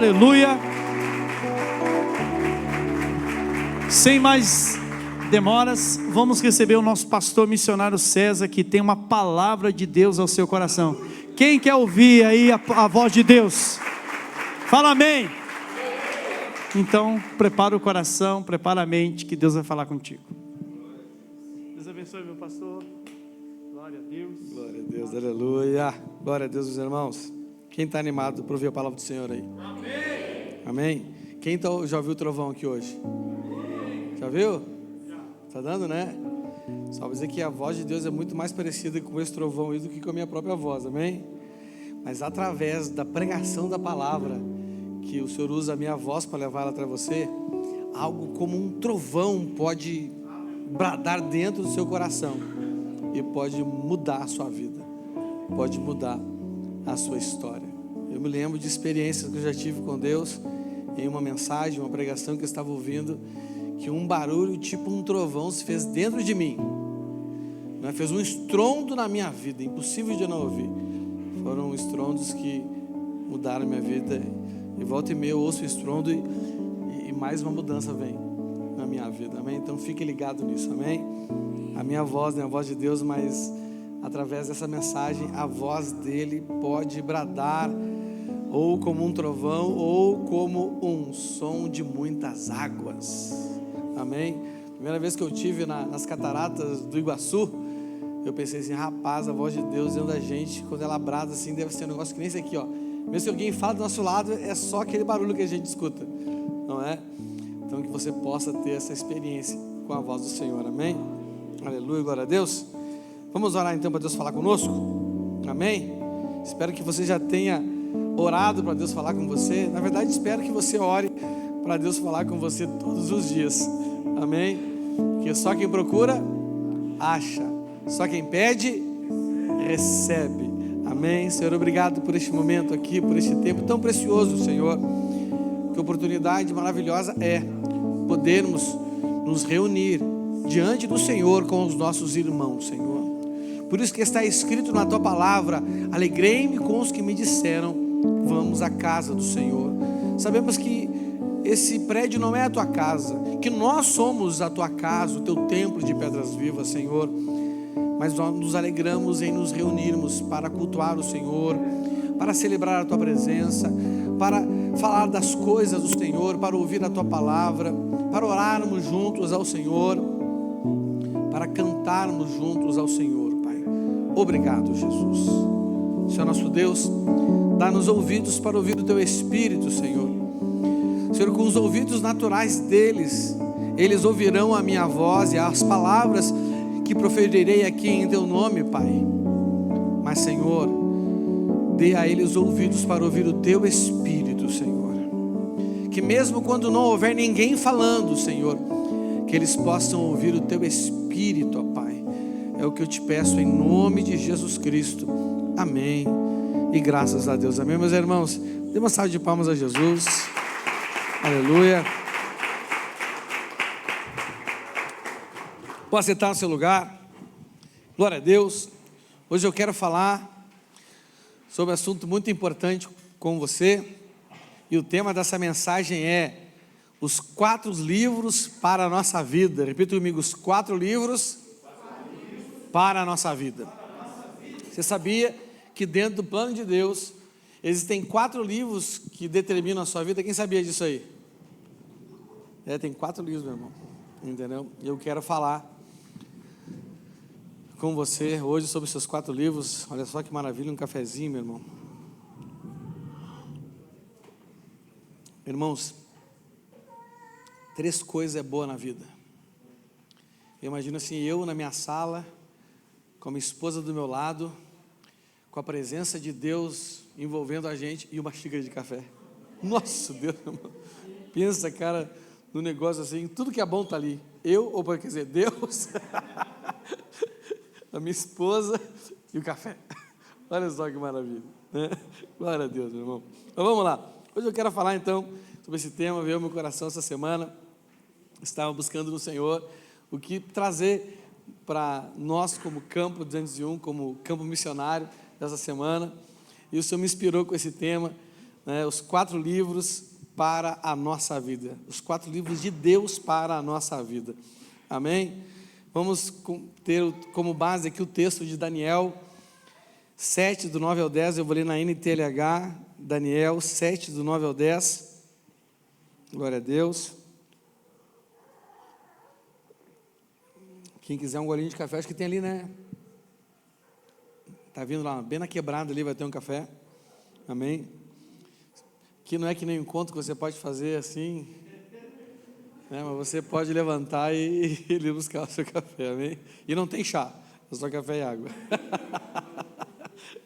Aleluia. Sem mais demoras, vamos receber o nosso pastor missionário César, que tem uma palavra de Deus ao seu coração. Quem quer ouvir aí a voz de Deus? Fala amém. Então, prepara o coração, prepara a mente, que Deus vai falar contigo. Deus abençoe, meu pastor. Glória a Deus. Glória a Deus, aleluia. Glória a Deus, meus irmãos. Quem está animado para ouvir a palavra do Senhor aí? Amém. Amém. Quem já ouviu o trovão aqui hoje? Já viu? Está dando, né? Só vou dizer que a voz de Deus é muito mais parecida com esse trovão aí do que com a minha própria voz, amém? Mas através da pregação da palavra, que o Senhor usa a minha voz para levar ela até você, algo como um trovão pode bradar dentro do seu coração e pode mudar a sua vida, pode mudar a sua história. Eu me lembro de experiências que eu já tive com Deus, em uma mensagem, uma pregação que eu estava ouvindo, que um barulho tipo um trovão se fez dentro de mim, né? Fez um estrondo na minha vida, impossível de não ouvir. Foram estrondos que mudaram a minha vida, e volta e meia eu ouço o estrondo e mais uma mudança vem na minha vida, amém? Então fique ligado nisso, amém? A minha voz não é a voz de Deus, mas através dessa mensagem, a voz dele pode bradar ou como um trovão ou como um som de muitas águas, amém? Primeira vez que eu tive nas cataratas do Iguaçu, eu pensei assim, rapaz, a voz de Deus dentro da gente, quando ela brada assim, deve ser um negócio que nem esse aqui, ó. Mesmo que alguém fala do nosso lado, é só aquele barulho que a gente escuta, não é? Então que você possa ter essa experiência com a voz do Senhor, amém? Aleluia, glória a Deus. Vamos orar então para Deus falar conosco? Amém? Espero que você já tenha orado para Deus falar com você. Na verdade, espero que você ore para Deus falar com você todos os dias. Amém? Porque só quem procura, acha. Só quem pede, recebe. Amém? Senhor, obrigado por este momento aqui, por este tempo tão precioso, Senhor. Que oportunidade maravilhosa é podermos nos reunir diante do Senhor com os nossos irmãos, Senhor. Por isso que está escrito na tua palavra: alegrei-me com os que me disseram, vamos à casa do Senhor. Sabemos que esse prédio não é a tua casa, que nós somos a tua casa, o teu templo de pedras vivas, Senhor. Mas nós nos alegramos em nos reunirmos para cultuar o Senhor, para celebrar a tua presença, para falar das coisas do Senhor, para ouvir a tua palavra, para orarmos juntos ao Senhor, para cantarmos juntos ao Senhor, Pai. Obrigado, Jesus. Senhor nosso Deus, dá-nos ouvidos para ouvir o teu Espírito, Senhor. Senhor, com os ouvidos naturais deles, eles ouvirão a minha voz e as palavras que proferirei aqui em teu nome, Pai. Mas, Senhor, dê a eles ouvidos para ouvir o teu Espírito, Senhor. Que mesmo quando não houver ninguém falando, Senhor, que eles possam ouvir o teu Espírito, ó Pai. É o que eu te peço em nome de Jesus Cristo. Amém. E graças a Deus. Amém, meus irmãos. Dê uma salva de palmas a Jesus. Aleluia. Pode sentar no seu lugar. Glória a Deus. Hoje eu quero falar sobre um assunto muito importante com você. E o tema dessa mensagem é os 4 livros para a nossa vida. Repita comigo, os 4 livros para a nossa vida. Você sabia que dentro do plano de Deus existem 4 livros que determinam a sua vida? Quem sabia disso aí? Tem 4 livros, meu irmão. Entendeu? E eu quero falar com você hoje sobre os seus 4 livros. Olha só que maravilha, um cafezinho, meu irmão. Irmãos, 3 coisas é boa na vida. Eu imagino assim, eu na minha sala, com a minha esposa do meu lado, com a presença de Deus envolvendo a gente e uma xícara de café. Nossa, Deus, irmão. Pensa, cara, no negócio assim, tudo que é bom está ali. Quer dizer, Deus, a minha esposa e o café. Olha só que maravilha, né? Glória a Deus, meu irmão. Então vamos lá. Hoje eu quero falar então sobre esse tema. Veio ao meu coração essa semana. Estava buscando no Senhor o que trazer para nós como campo 201, como campo missionário dessa semana. E o Senhor me inspirou com esse tema, né, os 4 livros para a nossa vida, os 4 livros de Deus para a nossa vida, amém? Vamos ter como base aqui o texto de Daniel 7, do 9 ao 10, eu vou ler na NTLH, Daniel 7, do 9 ao 10, glória a Deus. Quem quiser um golinho de café, acho que tem ali, né? Tá vindo lá, bem na quebrada ali vai ter um café, amém? Que não é que nem um encontro que você pode fazer assim, né? Mas você pode levantar e ir buscar o seu café, amém? E não tem chá, é só café e água.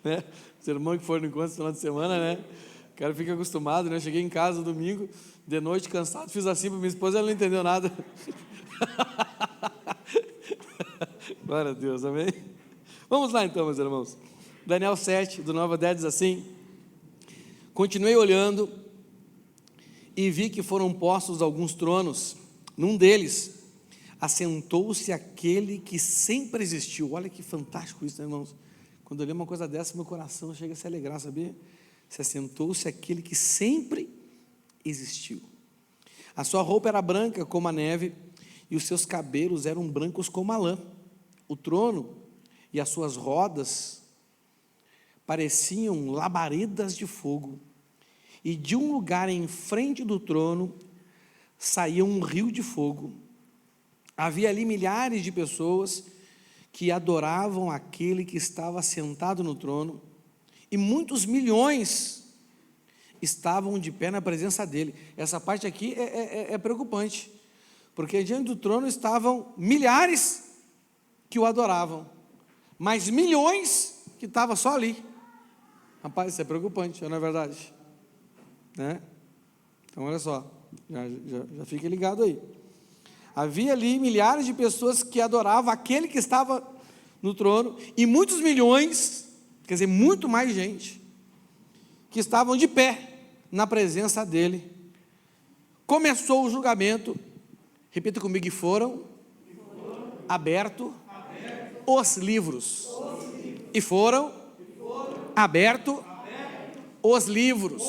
Né? Os irmãos que foram no encontro no final de semana, né? O cara fica acostumado, né? Eu cheguei em casa domingo, de noite, cansado, fiz assim para minha esposa, ela não entendeu nada. Glória a Deus, amém? Vamos lá então, meus irmãos. Daniel 7, do 9 ao 10 diz assim: continuei olhando e vi que foram postos alguns tronos. Num deles assentou-se aquele que sempre existiu. Olha que fantástico isso, né, irmãos? Quando eu leio uma coisa dessa, meu coração chega a se alegrar, sabia? Se assentou-se aquele que sempre existiu. A sua roupa era branca como a neve, e os seus cabelos eram brancos como a lã. O trono e as suas rodas pareciam labaredas de fogo, e de um lugar em frente do trono saía um rio de fogo. Havia ali milhares de pessoas que adoravam aquele que estava sentado no trono, e muitos milhões estavam de pé na presença dele. Essa parte aqui é preocupante, porque diante do trono estavam milhares que o adoravam, mas milhões que estavam só ali. Rapaz, isso é preocupante, não é verdade? Né? Então olha só, já fica ligado aí. Havia ali milhares de pessoas que adoravam aquele que estava no trono, e muitos milhões, quer dizer, muito mais gente, que estavam de pé na presença dele. Começou o julgamento, repita comigo, e foram abertos os livros. E foram abertos os livros.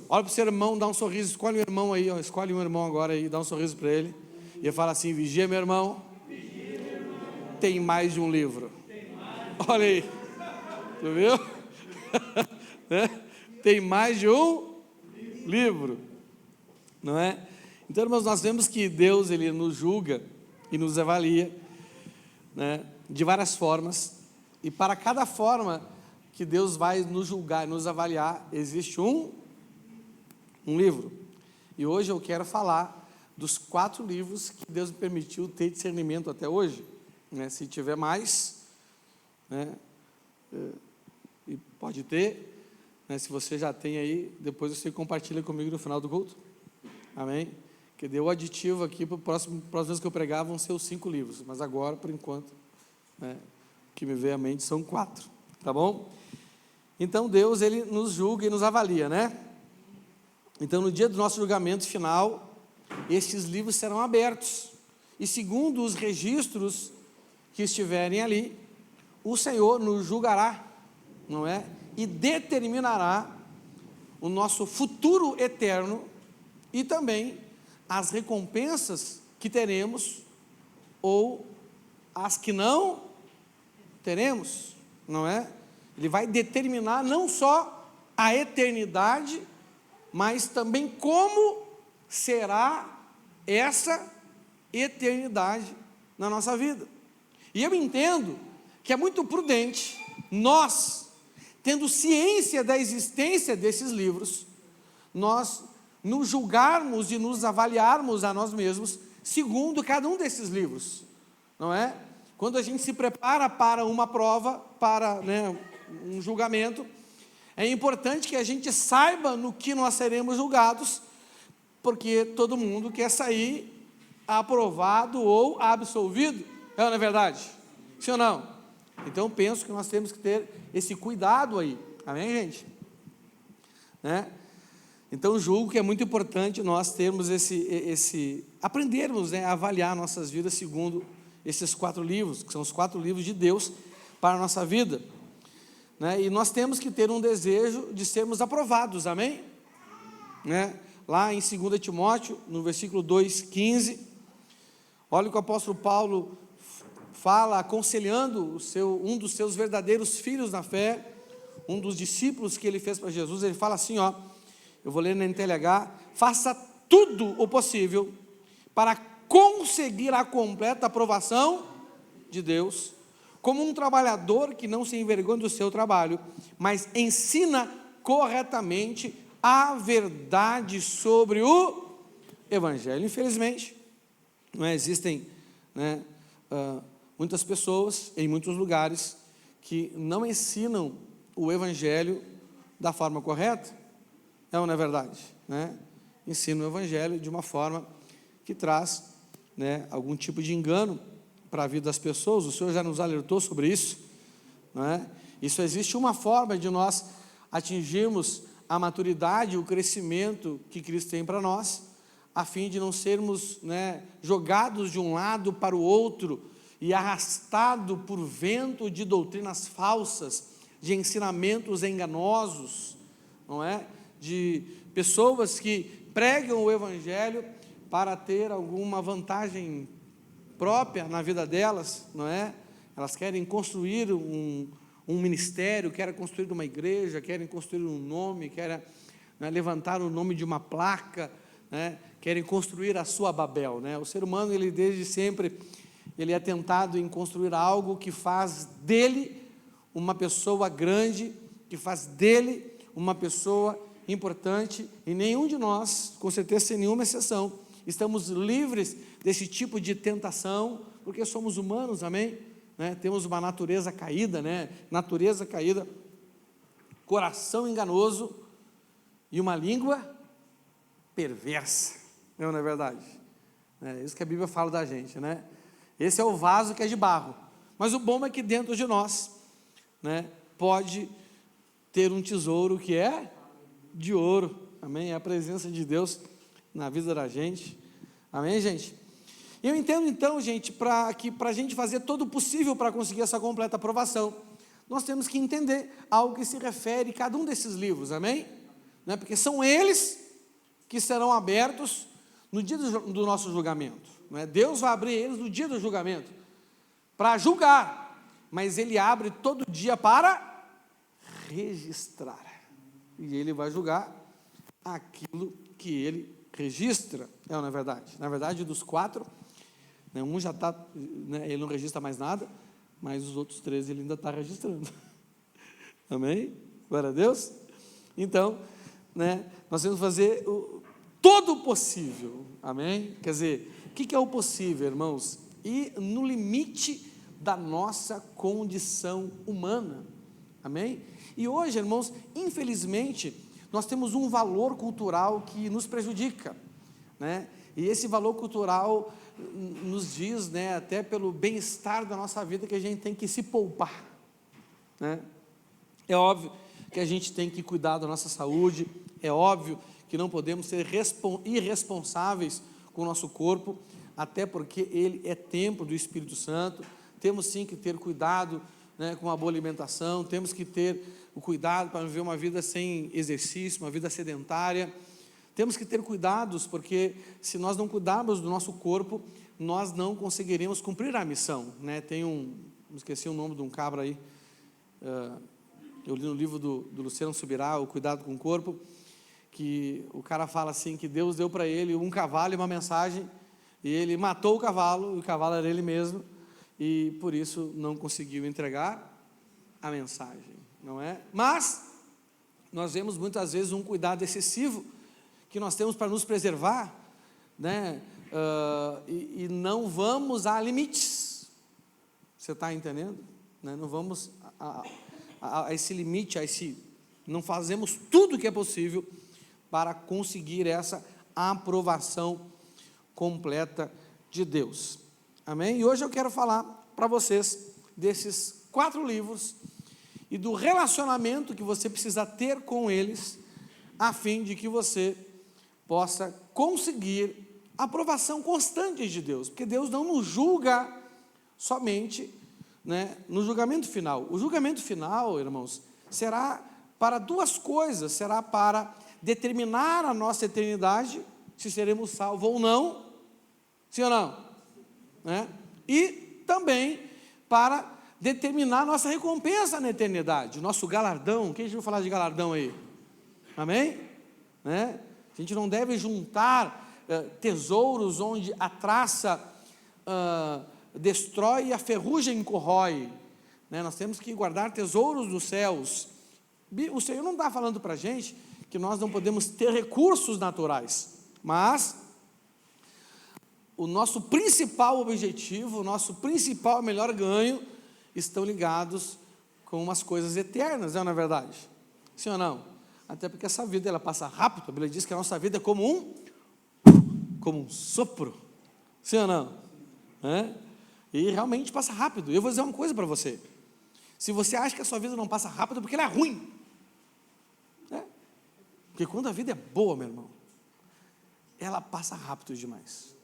Olha para o seu irmão, dá um sorriso, escolhe um irmão aí, ó, escolhe um irmão agora aí, dá um sorriso para ele. E fala assim: vigia, meu irmão, tem mais de um livro. Olha aí, tu viu? Né? Tem mais de um livro, não é? Então, irmãos, nós vemos que Deus, Ele nos julga e nos avalia, né, de várias formas, e para cada forma que Deus vai nos julgar e nos avaliar, existe um livro. E hoje eu quero falar dos 4 livros que Deus me permitiu ter discernimento até hoje, né? Se tiver mais, né, e pode ter, né? Se você já tem aí, depois você compartilha comigo no final do culto, amém? Que deu o aditivo aqui para próximas vezes que eu pregar vão ser os 5 livros, mas agora, por enquanto, né, o que me veio à mente são 4, tá bom? Então Deus, Ele nos julga e nos avalia, né? Então no dia do nosso julgamento final, estes livros serão abertos, e segundo os registros que estiverem ali, o Senhor nos julgará, não é? E determinará o nosso futuro eterno, e também as recompensas que teremos, ou as que não teremos, não é? Ele vai determinar não só a eternidade, mas também como será essa eternidade na nossa vida. E eu entendo que é muito prudente nós, tendo ciência da existência desses livros, nós nos julgarmos e nos avaliarmos a nós mesmos segundo cada um desses livros, não é? Quando a gente se prepara para uma prova, para, né, um julgamento, é importante que a gente saiba no que nós seremos julgados, porque todo mundo quer sair aprovado ou absolvido, não é verdade? Sim ou não? Então penso que nós temos que ter esse cuidado aí, amém, gente? Né? Então julgo que é muito importante nós termos aprendermos, né, a avaliar nossas vidas segundo esses 4 livros, que são os 4 livros de Deus para a nossa vida. né? E nós temos que ter um desejo de sermos aprovados, amém? Né? Lá em 2 Timóteo, no versículo 2,15, olha o que o apóstolo Paulo fala, aconselhando um dos seus verdadeiros filhos na fé, um dos discípulos que ele fez para Jesus. Ele fala assim, ó, eu vou ler na NTLH: faça tudo o possível para conseguir a completa aprovação de Deus, como um trabalhador que não se envergonha do seu trabalho, mas ensina corretamente a verdade sobre o Evangelho. Infelizmente, não existem, né, muitas pessoas em muitos lugares que não ensinam o Evangelho da forma correta. É ou não é verdade? Né? Ensinam o Evangelho de uma forma que traz, né, algum tipo de engano para a vida das pessoas. O Senhor já nos alertou sobre isso, não é? Isso existe uma forma de nós atingirmos a maturidade, o crescimento que Cristo tem para nós, a fim de não sermos, né, jogados de um lado para o outro e arrastados por vento de doutrinas falsas, de ensinamentos enganosos, não é? De pessoas que pregam o Evangelho para ter alguma vantagem própria na vida delas, não é? Elas querem construir um ministério, querem construir uma igreja, querem construir um nome, querem, né, levantar o nome de uma placa, né? Querem construir a sua Babel, né? O ser humano, ele desde sempre, ele é tentado em construir algo que faz dele uma pessoa grande, que faz dele uma pessoa importante, e nenhum de nós, com certeza sem nenhuma exceção, estamos livres desse tipo de tentação, porque somos humanos, amém? Né? Temos uma natureza caída, né? Natureza caída, coração enganoso e uma língua perversa, não é verdade? É isso que a Bíblia fala da gente, né? Esse é o vaso que é de barro, mas o bom é que dentro de nós, né, pode ter um tesouro que é de ouro, amém? É a presença de Deus na vida da gente, amém, gente? Eu entendo então, gente, que para a gente fazer todo o possível para conseguir essa completa aprovação, nós temos que entender algo que se refere a cada um desses livros, amém? Né? Porque são eles que serão abertos no dia do nosso julgamento, não é? Deus vai abrir eles no dia do julgamento, para julgar, mas Ele abre todo dia para registrar, e Ele vai julgar aquilo que Ele registra, é ou não é verdade? Na verdade, dos 4, né, um já está, né, ele não registra mais nada, mas os outros 3 ele ainda está registrando, amém? Glória a Deus. Então, né, nós temos que fazer todo o possível, amém? Quer dizer, o que é o possível, irmãos? E no limite da nossa condição humana, amém? E hoje, irmãos, infelizmente, nós temos um valor cultural que nos prejudica, né? E esse valor cultural nos diz, né, até pelo bem-estar da nossa vida, que a gente tem que se poupar, né? É óbvio que a gente tem que cuidar da nossa saúde, é óbvio que não podemos ser irresponsáveis com o nosso corpo, até porque ele é templo do Espírito Santo. Temos sim que ter cuidado, né, com a boa alimentação, temos que ter o cuidado para viver uma vida sem exercício, uma vida sedentária. Temos que ter cuidados, porque se nós não cuidarmos do nosso corpo, nós não conseguiremos cumprir a missão, né? Tem esqueci o nome de um cabra aí, eu li no livro do Luciano Subirá, O Cuidado com o Corpo, que o cara fala assim, que Deus deu para ele um cavalo e uma mensagem, e ele matou o cavalo, e o cavalo era ele mesmo, e por isso não conseguiu entregar a mensagem, não é? Mas nós vemos muitas vezes um cuidado excessivo que nós temos para nos preservar, né? E não vamos a limites. Você está entendendo? Né? Não vamos a esse limite, não fazemos tudo o que é possível para conseguir essa aprovação completa de Deus. Amém? E hoje eu quero falar para vocês desses 4 livros e do relacionamento que você precisa ter com eles, a fim de que você possa conseguir a aprovação constante de Deus, porque Deus não nos julga somente, né, no julgamento final. O julgamento final, irmãos, será para duas coisas: será para determinar a nossa eternidade, se seremos salvos ou não, sim ou não? Né? E também para determinar a nossa recompensa na eternidade, nosso galardão. Quem já ouviu falar de galardão aí? Amém? Né? A gente não deve juntar tesouros onde a traça destrói e a ferrugem corrói, né? Nós temos que guardar tesouros nos céus. O Senhor não está falando para a gente que nós não podemos ter recursos naturais, mas o nosso principal objetivo, o nosso principal melhor ganho estão ligados com umas coisas eternas, não é verdade? Sim ou não? Até porque essa vida ela passa rápido. A Bíblia diz que a nossa vida é como um sopro, sim ou não? E realmente passa rápido. Eu vou dizer uma coisa para você: se você acha que a sua vida não passa rápido, é porque ela é ruim, né? Porque quando a vida é boa, meu irmão, ela passa rápido demais,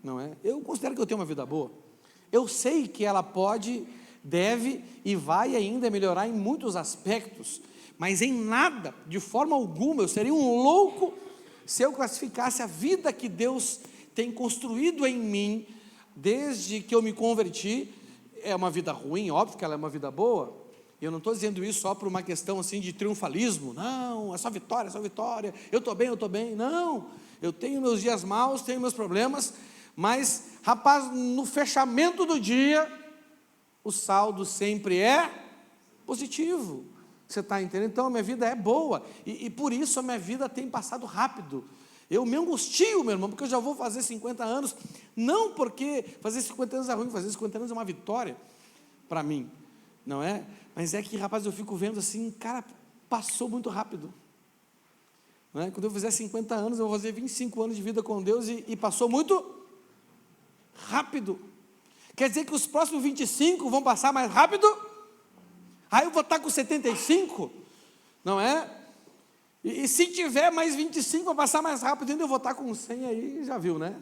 não é? Eu considero que eu tenho uma vida boa. Eu sei que ela pode, deve e vai ainda melhorar em muitos aspectos, mas em nada, de forma alguma, eu seria um louco se eu classificasse a vida que Deus tem construído em mim desde que eu me converti. É uma vida ruim, óbvio que ela é uma vida boa. Eu não estou dizendo isso só por uma questão assim de triunfalismo. Não, é só vitória, eu estou bem. Não, eu tenho meus dias maus, tenho meus problemas, mas, rapaz, no fechamento do dia, o saldo sempre é positivo. Você está entendendo? Então a minha vida é boa, e por isso a minha vida tem passado rápido. Eu me angustio, meu irmão, porque eu já vou fazer 50 anos, não porque fazer 50 anos é ruim, fazer 50 anos é uma vitória para mim, não é? Mas é que, rapaz, eu fico vendo assim, cara, passou muito rápido, não é? Quando eu fizer 50 anos, eu vou fazer 25 anos de vida com Deus, e passou muito rápido. Quer dizer que os próximos 25 vão passar mais rápido? Aí eu vou estar com 75, não é? E se tiver mais 25, vai passar mais rápido ainda, eu vou estar com 100 aí, já viu, né?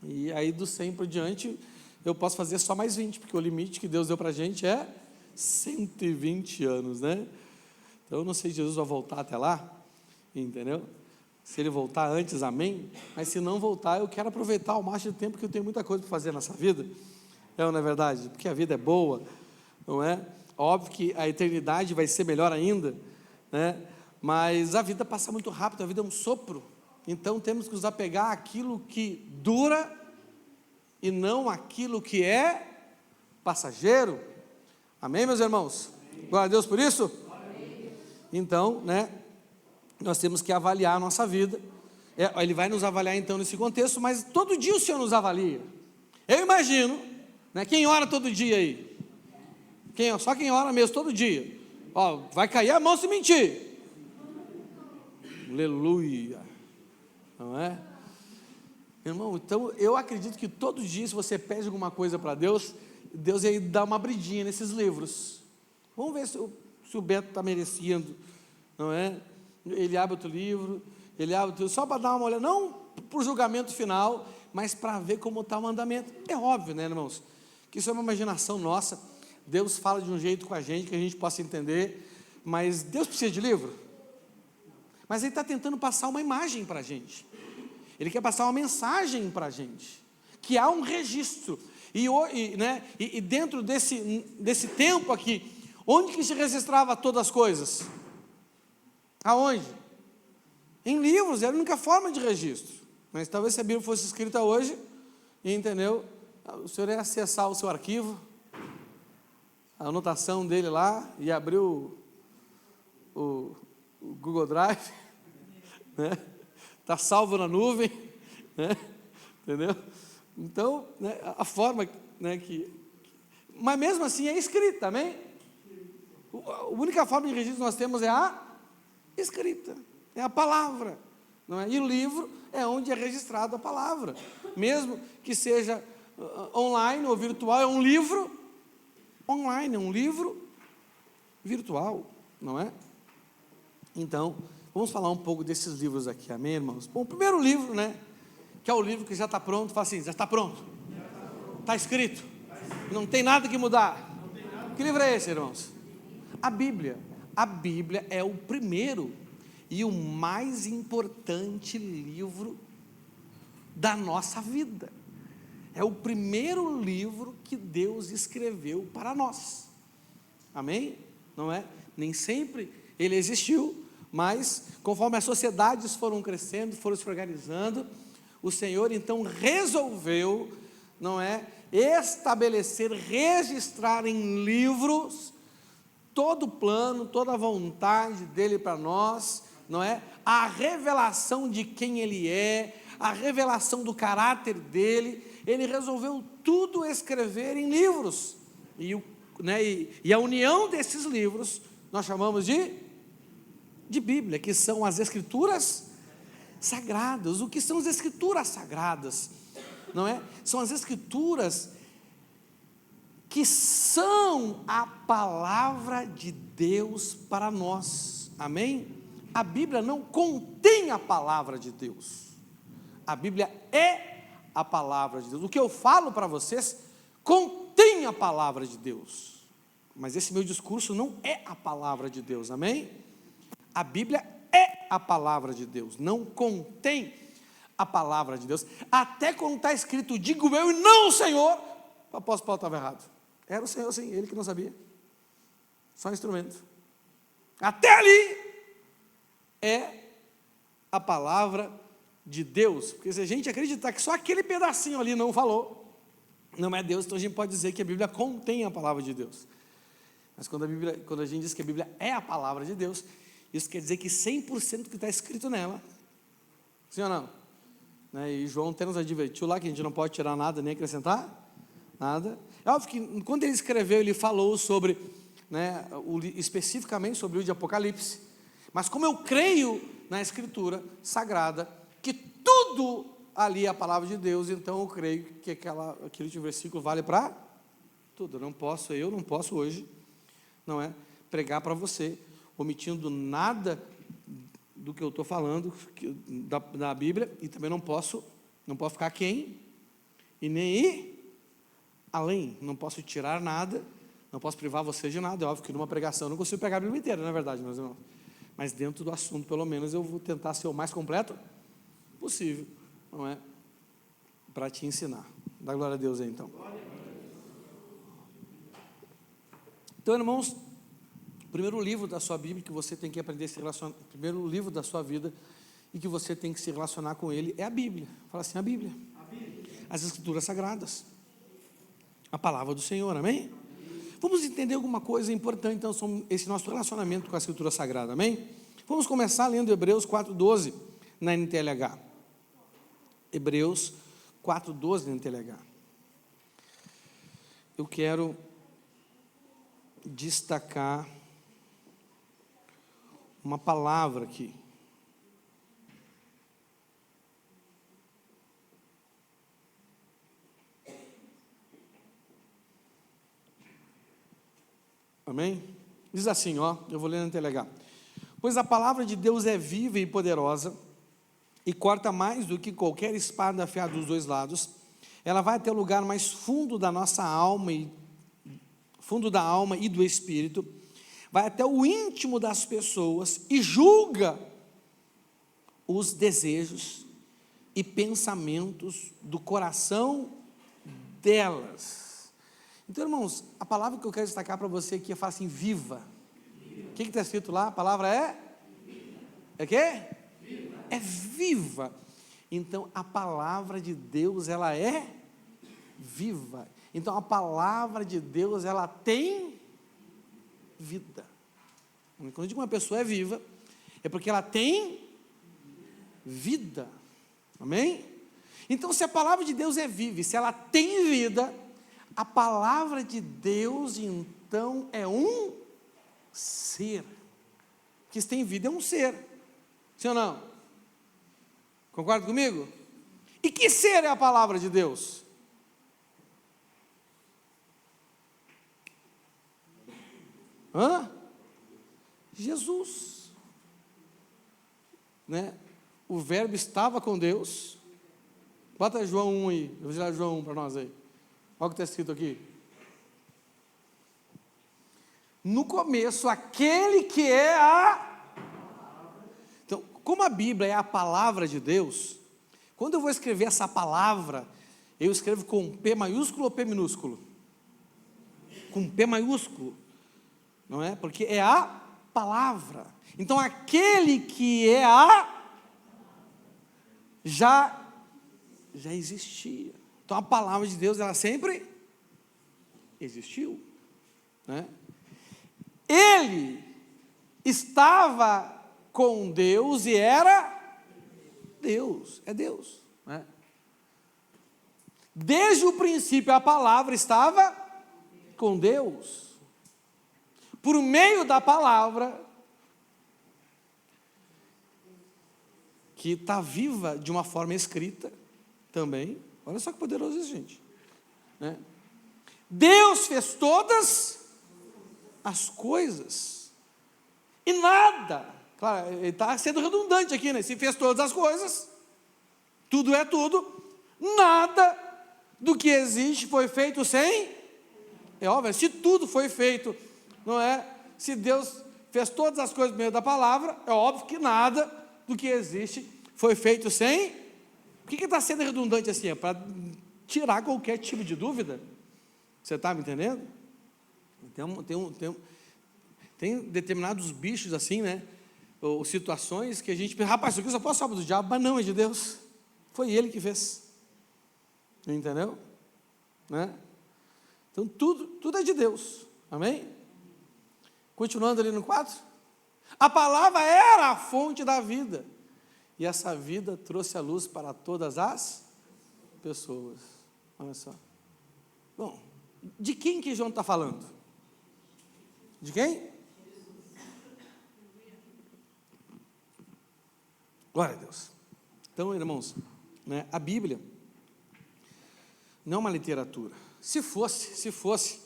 E aí do 100 por diante, eu posso fazer só mais 20, porque o limite que Deus deu para a gente é 120 anos, né? Então eu não sei se Jesus vai voltar até lá, entendeu? Se ele voltar antes, amém? Mas se não voltar, eu quero aproveitar ao máximo do tempo, porque eu tenho muita coisa para fazer nessa vida, ou não é verdade? Porque a vida é boa, não é? Óbvio que a eternidade vai ser melhor ainda, né? Mas a vida passa muito rápido, a vida é um sopro. Então temos que nos apegar àquilo que dura e não àquilo que é passageiro. Amém, meus irmãos? Glória a Deus por isso? Amém. Então, né, nós temos que avaliar a nossa vida. Ele vai nos avaliar então nesse contexto, mas todo dia o Senhor nos avalia. Eu imagino, né, quem ora todo dia aí? Só quem ora mesmo todo dia. Ó, vai cair a mão se mentir. Aleluia. Não é? Irmão, então eu acredito que todo dia, se você pede alguma coisa para Deus, Deus ia dar uma abridinha nesses livros. Vamos ver se o Beto está merecendo, não é? Ele abre outro livro, só para dar uma olhada, não para o julgamento final, mas para ver como está o mandamento. É óbvio, né, irmãos, que isso é uma imaginação nossa. Deus fala de um jeito com a gente que a gente possa entender, mas Deus precisa de livro? Mas Ele está tentando passar uma imagem para a gente. Ele quer passar uma mensagem para a gente, que há um registro. E dentro desse tempo aqui, onde que se registrava todas as coisas? Aonde? Em livros, era a única forma de registro. Mas talvez se a Bíblia fosse escrita hoje, entendeu? O senhor ia acessar o seu arquivo, a anotação dele lá, e abrir o Google Drive, né? Está salvo na nuvem, né? Entendeu? Então, né, a forma, né, mas mesmo assim é escrita, amém? A única forma de registro que nós temos é a escrita, é a palavra, não é? E o livro é onde é registrada a palavra, mesmo que seja online ou virtual, é um livro online, é um livro virtual, não é? Então, vamos falar um pouco desses livros aqui, amém, irmãos? Bom, o primeiro livro, né, que é o livro que já está pronto, fala assim, já está pronto, está escrito, não tem nada que mudar. Que livro é esse, irmãos? A Bíblia é o primeiro e o mais importante livro da nossa vida. É o primeiro livro que Deus escreveu para nós. Amém? Não é? Nem sempre ele existiu, mas conforme as sociedades foram crescendo, foram se organizando, o Senhor então resolveu, não é, estabelecer, registrar em livros todo o plano, toda a vontade dele para nós, não é? A revelação de quem ele é, a revelação do caráter dele. Ele resolveu tudo escrever em livros, e a união desses livros nós chamamos de Bíblia, que são as Escrituras sagradas. O que são as Escrituras sagradas? Não é? São as Escrituras que são a palavra de Deus para nós. Amém? A Bíblia não contém a palavra de Deus. A Bíblia é a palavra de Deus. O que eu falo para vocês contém a palavra de Deus. Mas esse meu discurso não é a palavra de Deus. Amém? A Bíblia é a palavra de Deus, não contém a palavra de Deus. Até quando está escrito, digo eu e não o Senhor, o apóstolo Paulo estava errado. Era o Senhor sim, ele que não sabia. Só um instrumento. Até ali é a palavra de Deus. Porque se a gente acreditar que só aquele pedacinho ali não falou, não é Deus, então a gente pode dizer que a Bíblia contém a palavra de Deus. Mas quando a gente diz que a Bíblia é a palavra de Deus, isso quer dizer que 100% do que está escrito nela, sim ou não? Né? E João até nos advertiu lá que a gente não pode tirar nada nem acrescentar nada. É óbvio que quando ele escreveu, ele falou sobre, né, especificamente sobre o livro de Apocalipse. Mas como eu creio na Escritura Sagrada, que tudo ali é a palavra de Deus, então eu creio que aquele versículo vale para tudo. Eu não posso hoje, não é, pregar para você, omitindo nada do que eu estou falando da Bíblia, e também não posso ficar quem, e nem ir além, não posso tirar nada, não posso privar você de nada. É óbvio que numa pregação eu não consigo pegar a Bíblia inteira, não é verdade, meus irmãos? Mas dentro do assunto, pelo menos, eu vou tentar ser o mais completo possível, não é? Para te ensinar. Dá glória a Deus aí, então. Então, irmãos, o primeiro livro da sua Bíblia que você tem que aprender a se relacionar, o primeiro livro da sua vida e que você tem que se relacionar com ele é a Bíblia. Fala assim, a Bíblia. As Escrituras Sagradas. A palavra do Senhor, amém? Vamos entender alguma coisa importante, então, sobre esse nosso relacionamento com a Escritura Sagrada, amém? Vamos começar lendo Hebreus 4:12 na NTLH. Hebreus 4:12 na NTLH. Eu quero destacar uma palavra aqui. Amém? Diz assim, ó, eu vou ler na NTLH. Pois a palavra de Deus é viva e poderosa, e corta mais do que qualquer espada afiada dos dois lados. Ela vai até o lugar mais fundo da nossa alma, fundo da alma e do espírito, vai até o íntimo das pessoas e julga os desejos e pensamentos do coração delas. Então, irmãos, a palavra que eu quero destacar para você aqui é falar assim, viva. O que está escrito lá? A palavra é quê? Viva. É viva. Então, a palavra de Deus, ela é viva. Então, a palavra de Deus, ela tem vida. Quando eu digo que uma pessoa é viva, é porque ela tem vida. Amém? Então, se a palavra de Deus é viva, e se ela tem vida, a palavra de Deus, então, é um ser. Que se tem vida é um ser. Sim ou não? Concorda comigo? E que ser é a palavra de Deus? Jesus. Né? O verbo estava com Deus. Bota João 1 aí. Eu vou tirar João 1 para nós aí. Olha o que está escrito aqui. no começo, aquele que é a... Então, como a Bíblia é a palavra de Deus, quando eu vou escrever essa palavra, eu escrevo com P maiúsculo ou P minúsculo? Com P maiúsculo, não é? Porque é a palavra. Então, aquele que é a... já existia. Então, a palavra de Deus, ela sempre existiu, né? Ele estava com Deus e era Deus, é Deus, né? Desde o princípio a palavra estava com Deus. Por meio da palavra, que está viva de uma forma escrita também. Olha só que poderoso isso, gente, né? Deus fez todas as coisas e nada, claro, ele está sendo redundante aqui, né? Se fez todas as coisas, tudo é tudo, nada do que existe foi feito sem... É óbvio, se tudo foi feito, não é? Se Deus fez todas as coisas por meio da palavra, é óbvio que nada do que existe foi feito sem... Por que está sendo redundante assim? É para tirar qualquer tipo de dúvida. Você está me entendendo? Tem determinados bichos assim, né? Ou situações que a gente pensa, rapaz, isso aqui só pode ser obra do diabo, mas não, é de Deus. Foi Ele que fez. Entendeu? Né? Então tudo é de Deus. Amém? Continuando ali no 4. A palavra era a fonte da vida. E essa vida trouxe a luz para todas as pessoas. Olha só. Bom, de quem que João está falando? De quem? Glória a Deus. Então, irmãos, né, a Bíblia não é uma literatura. Se fosse,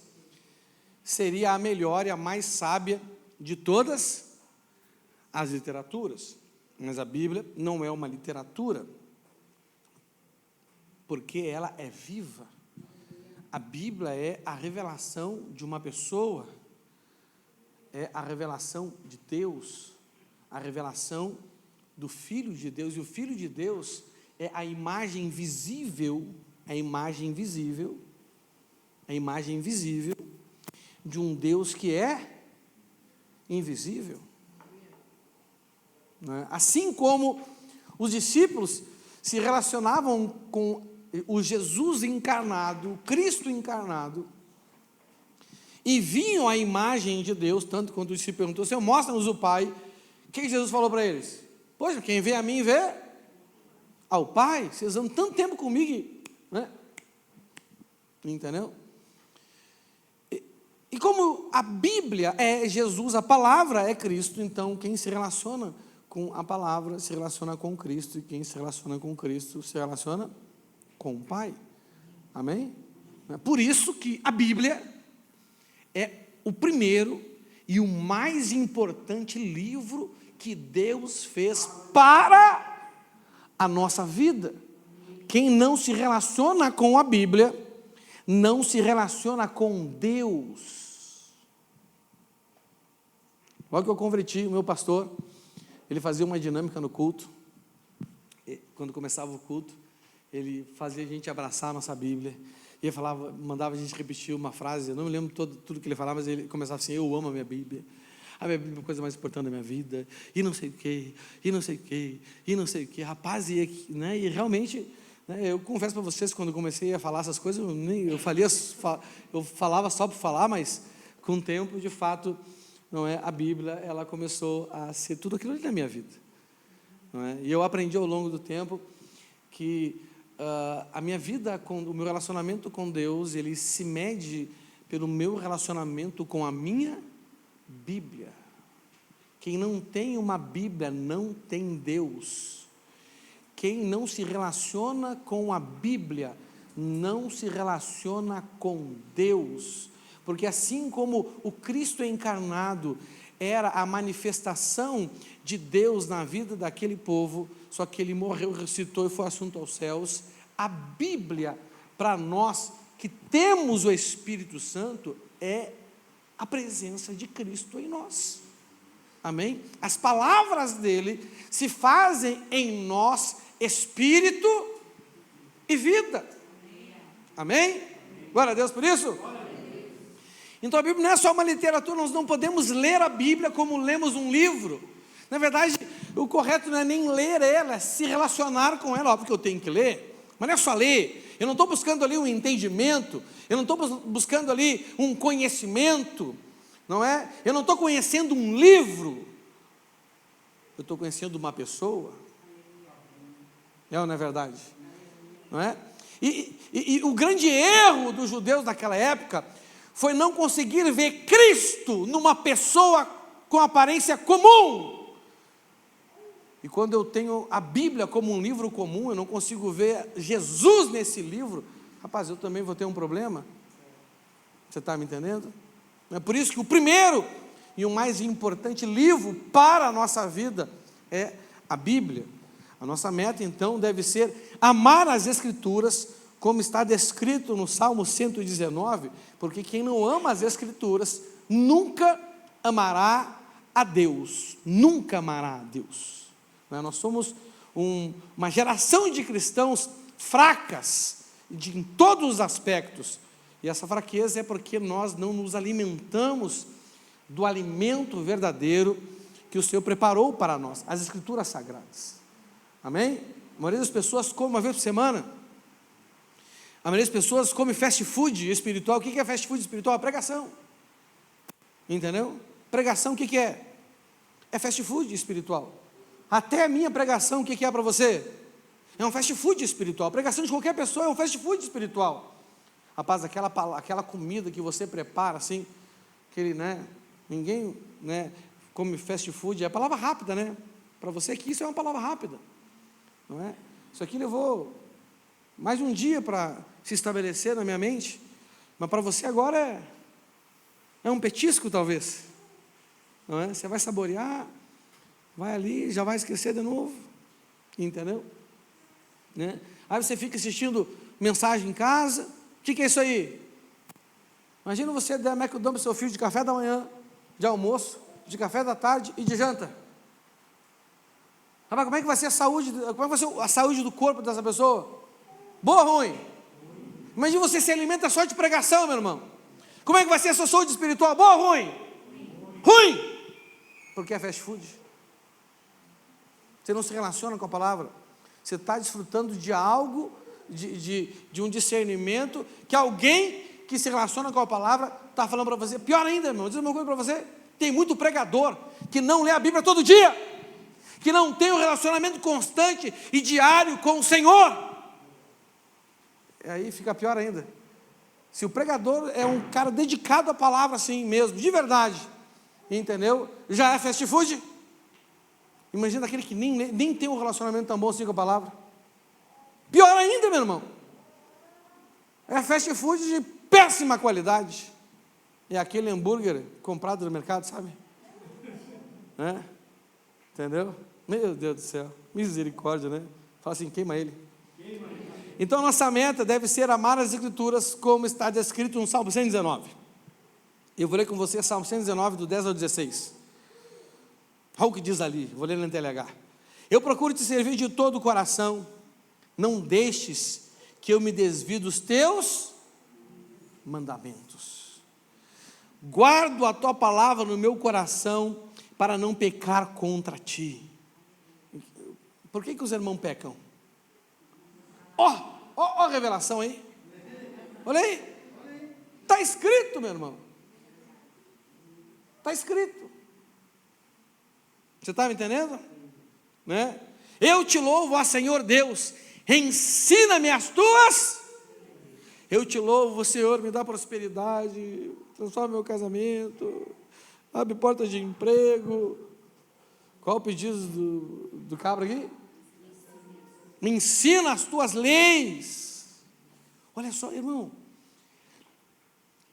seria a melhor e a mais sábia de todas as literaturas. Mas a Bíblia não é uma literatura, porque ela é viva. A Bíblia é a revelação de uma pessoa, é a revelação de Deus, a revelação do Filho de Deus. E o Filho de Deus é a imagem visível, de um Deus que é invisível. Assim como os discípulos se relacionavam com o Jesus encarnado, o Cristo encarnado, e viam a imagem de Deus, tanto quando o discípulo perguntou, Senhor, mostra-nos o Pai, o que Jesus falou para eles? Poxa, quem vê a mim, vê ao Pai. Vocês andam tanto tempo comigo, né? Entendeu? E como a Bíblia é Jesus, a palavra é Cristo, então quem se relaciona com a palavra se relaciona com Cristo, e quem se relaciona com Cristo se relaciona com o Pai. Amém? Por isso que a Bíblia é o primeiro e o mais importante livro que Deus fez para a nossa vida. Quem não se relaciona com a Bíblia, não se relaciona com Deus. Logo que eu converti, o meu pastor, ele fazia uma dinâmica no culto. Quando começava o culto, ele fazia a gente abraçar a nossa Bíblia. E ele falava, mandava a gente repetir uma frase. Eu não me lembro tudo que ele falava, mas ele começava assim: eu amo a minha Bíblia. A minha Bíblia é a coisa mais importante da minha vida. E não sei o quê, e não sei o quê, e não sei o quê. Rapaz, né, e realmente, né, eu confesso para vocês, quando eu comecei a falar essas coisas, eu falava só por falar, mas com o tempo, de fato, não é, a Bíblia, ela começou a ser tudo aquilo ali na minha vida. Não é? E eu aprendi ao longo do tempo que a minha vida, o meu relacionamento com Deus, ele se mede pelo meu relacionamento com a minha Bíblia. Quem não tem uma Bíblia não tem Deus. Quem não se relaciona com a Bíblia não se relaciona com Deus. Porque assim como o Cristo encarnado era a manifestação de Deus na vida daquele povo, só que ele morreu, ressuscitou e foi assunto aos céus, a Bíblia, para nós que temos o Espírito Santo, é a presença de Cristo em nós. Amém? As palavras dele se fazem em nós espírito e vida. Amém? Glória a Deus por isso. Então a Bíblia não é só uma literatura, nós não podemos ler a Bíblia como lemos um livro. Na verdade, o correto não é nem ler ela, é se relacionar com ela. Óbvio que eu tenho que ler, mas não é só ler. Eu não estou buscando ali um entendimento, eu não estou buscando ali um conhecimento, não é? Eu não estou conhecendo um livro, eu estou conhecendo uma pessoa. É ou não é verdade? Não é? E o grande erro dos judeus naquela época foi não conseguir ver Cristo numa pessoa com aparência comum. E quando eu tenho a Bíblia como um livro comum, eu não consigo ver Jesus nesse livro, rapaz, eu também vou ter um problema. Você está me entendendo? É por isso que o primeiro e o mais importante livro para a nossa vida é a Bíblia. A nossa meta, então, deve ser amar as Escrituras, como está descrito no Salmo 119, porque quem não ama as Escrituras nunca amará a Deus, nunca amará a Deus. Nós somos uma geração de cristãos fracas em todos os aspectos, e essa fraqueza é porque nós não nos alimentamos do alimento verdadeiro que o Senhor preparou para nós, as Escrituras Sagradas. Amém? A maioria das pessoas come uma vez por semana. A maioria das pessoas come fast food espiritual. O que é fast food espiritual? Pregação. Entendeu? Pregação, o que é? É fast food espiritual. Até a minha pregação, o que é para você? É um fast food espiritual. A pregação de qualquer pessoa é um fast food espiritual. Rapaz, aquela comida que você prepara, assim, aquele, né? Ninguém, né, come fast food. É a palavra rápida, né? Para você aqui isso é uma palavra rápida. Não é? Isso aqui levou mais de um dia para se estabelecer na minha mente, mas para você agora é um petisco talvez, não é? Você vai saborear, vai ali, já vai esquecer de novo, entendeu? Né? Aí você fica assistindo mensagem em casa. O que é isso aí? Imagina você dar McDonald's para seu filho de café da manhã, de almoço, de café da tarde e de janta. Como é que vai ser a saúde? Como é que vai ser a saúde do corpo dessa pessoa? Boa ou ruim? Imagina você se alimenta só de pregação, meu irmão. Como é que vai ser a sua saúde espiritual? Boa ou ruim? Ruim! Porque é fast food. Você não se relaciona com a palavra. Você está desfrutando de algo, de um discernimento, que alguém que se relaciona com a palavra está falando para você. Pior ainda, irmão, vou dizer uma coisa para você. Tem muito pregador que não lê a Bíblia todo dia, que não tem um relacionamento constante e diário com o Senhor. E aí fica pior ainda. Se o pregador é um cara dedicado à palavra assim mesmo, de verdade, entendeu? Já é fast food. Imagina aquele que nem tem um relacionamento tão bom assim com a palavra. Pior ainda, meu irmão. É fast food de péssima qualidade. É aquele hambúrguer comprado no mercado, sabe? É? Entendeu? Meu Deus do céu, misericórdia, né? Fala assim, queima ele. Então a nossa meta deve ser amar as Escrituras, como está descrito no Salmo 119. Eu vou ler com você Salmo 119, do 10 ao 16. Olha o que diz ali, vou ler na NTLH. Eu procuro te servir de todo o coração, não deixes que eu me desvie dos teus mandamentos. Guardo a tua palavra no meu coração, para não pecar contra ti. Por que os irmãos pecam? Ó a revelação aí. Olha aí. Está escrito, meu irmão. Está escrito. Você está me entendendo? Né? Eu te louvo, ó Senhor Deus, ensina-me as tuas. Eu te louvo, Senhor, me dá prosperidade, transforma meu casamento, abre portas de emprego. Qual o pedido do cabra aqui? Me ensina as tuas leis. Olha só, irmão,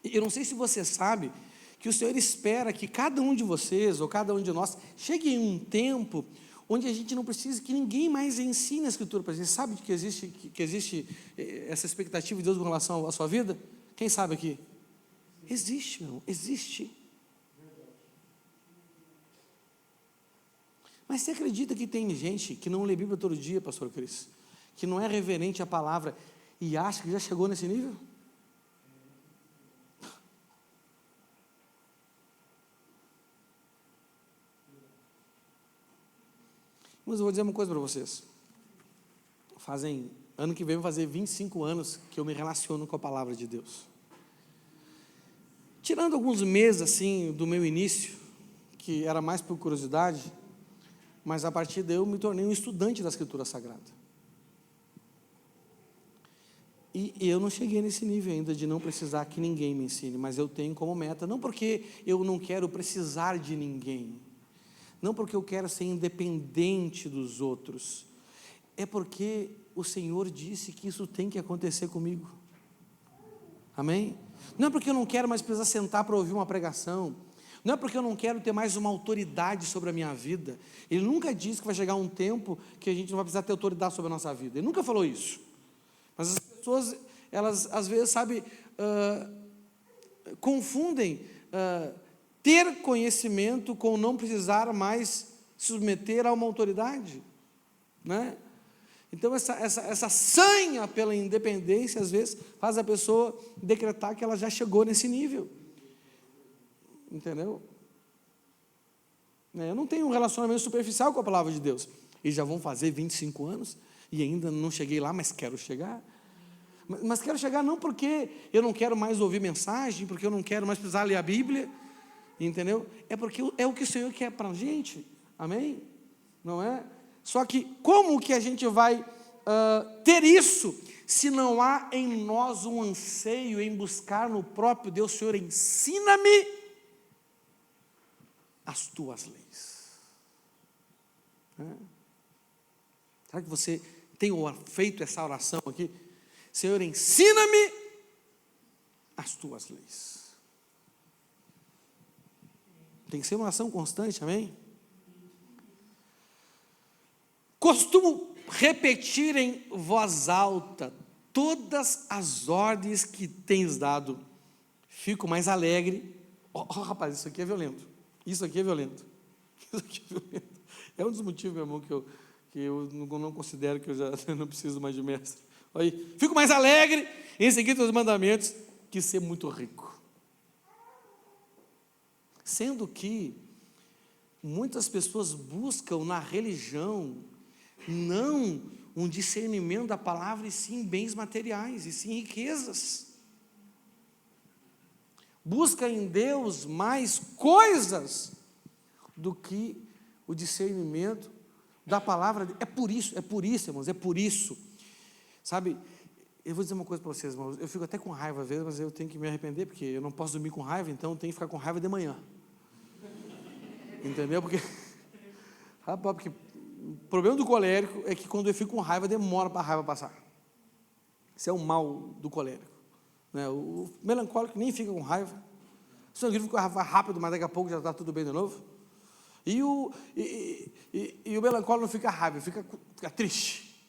eu não sei se você sabe que o Senhor espera que cada um de vocês, ou cada um de nós, chegue em um tempo onde a gente não precisa que ninguém mais ensine a Escritura para a gente. Sabe que existe essa expectativa de Deus com relação à sua vida? Quem sabe aqui? Existe, meu irmão, existe. Mas você acredita que tem gente que não lê Bíblia todo dia, pastor Cris, que não é reverente à palavra e acha que já chegou nesse nível? Mas eu vou dizer uma coisa para vocês. Ano que vem vai fazer 25 anos que eu me relaciono com a palavra de Deus. Tirando alguns meses assim do meu início, que era mais por curiosidade, mas a partir daí eu me tornei um estudante da Escritura Sagrada. E eu não cheguei nesse nível ainda de não precisar que ninguém me ensine, mas eu tenho como meta, não porque eu não quero precisar de ninguém, não porque eu quero ser independente dos outros, é porque o Senhor disse que isso tem que acontecer comigo. Amém? Não é porque eu não quero mais precisar sentar para ouvir uma pregação, não é porque eu não quero ter mais uma autoridade sobre a minha vida. Ele nunca disse que vai chegar um tempo que a gente não vai precisar ter autoridade sobre a nossa vida. Ele nunca falou isso. Mas as pessoas, elas às vezes, confundem ter conhecimento com não precisar mais se submeter a uma autoridade, né? Então essa sanha pela independência, às vezes, faz a pessoa decretar que ela já chegou nesse nível. Entendeu? Eu não tenho um relacionamento superficial com a palavra de Deus. E já vão fazer 25 anos, e ainda não cheguei lá, mas quero chegar. Mas quero chegar não porque eu não quero mais ouvir mensagem, porque eu não quero mais precisar ler a Bíblia, entendeu? É porque é o que o Senhor quer para a gente, amém? Não é? Só que como que a gente vai ter isso, se não há em nós um anseio em buscar no próprio Deus? Senhor, ensina-me as tuas leis. Será que você tem feito essa oração aqui? Senhor, ensina-me as tuas leis. Tem que ser uma oração constante, amém? Costumo repetir em voz alta todas as ordens que tens dado. Fico mais alegre. Rapaz, isso aqui é violento. Isso aqui é violento. Isso aqui é violento. É um dos motivos, meu irmão, que eu não considero que eu já não preciso mais de mestre. Olha aí. Fico mais alegre em seguir teus mandamentos que ser muito rico. Sendo que muitas pessoas buscam na religião não um discernimento da palavra, e sim bens materiais, e sim riquezas. Busca em Deus mais coisas do que o discernimento da palavra. É por isso, irmãos, é por isso. Sabe, eu vou dizer uma coisa para vocês, irmãos, eu fico até com raiva às vezes, mas eu tenho que me arrepender, porque eu não posso dormir com raiva, então eu tenho que ficar com raiva de manhã. Entendeu? Porque o problema do colérico é que quando eu fico com raiva, demora para a raiva passar. Isso é o mal do colérico, né? O melancólico nem fica com raiva. O sanguíneo fica com raiva rápido, mas daqui a pouco já está tudo bem de novo. E o melancólico não fica raiva, fica triste,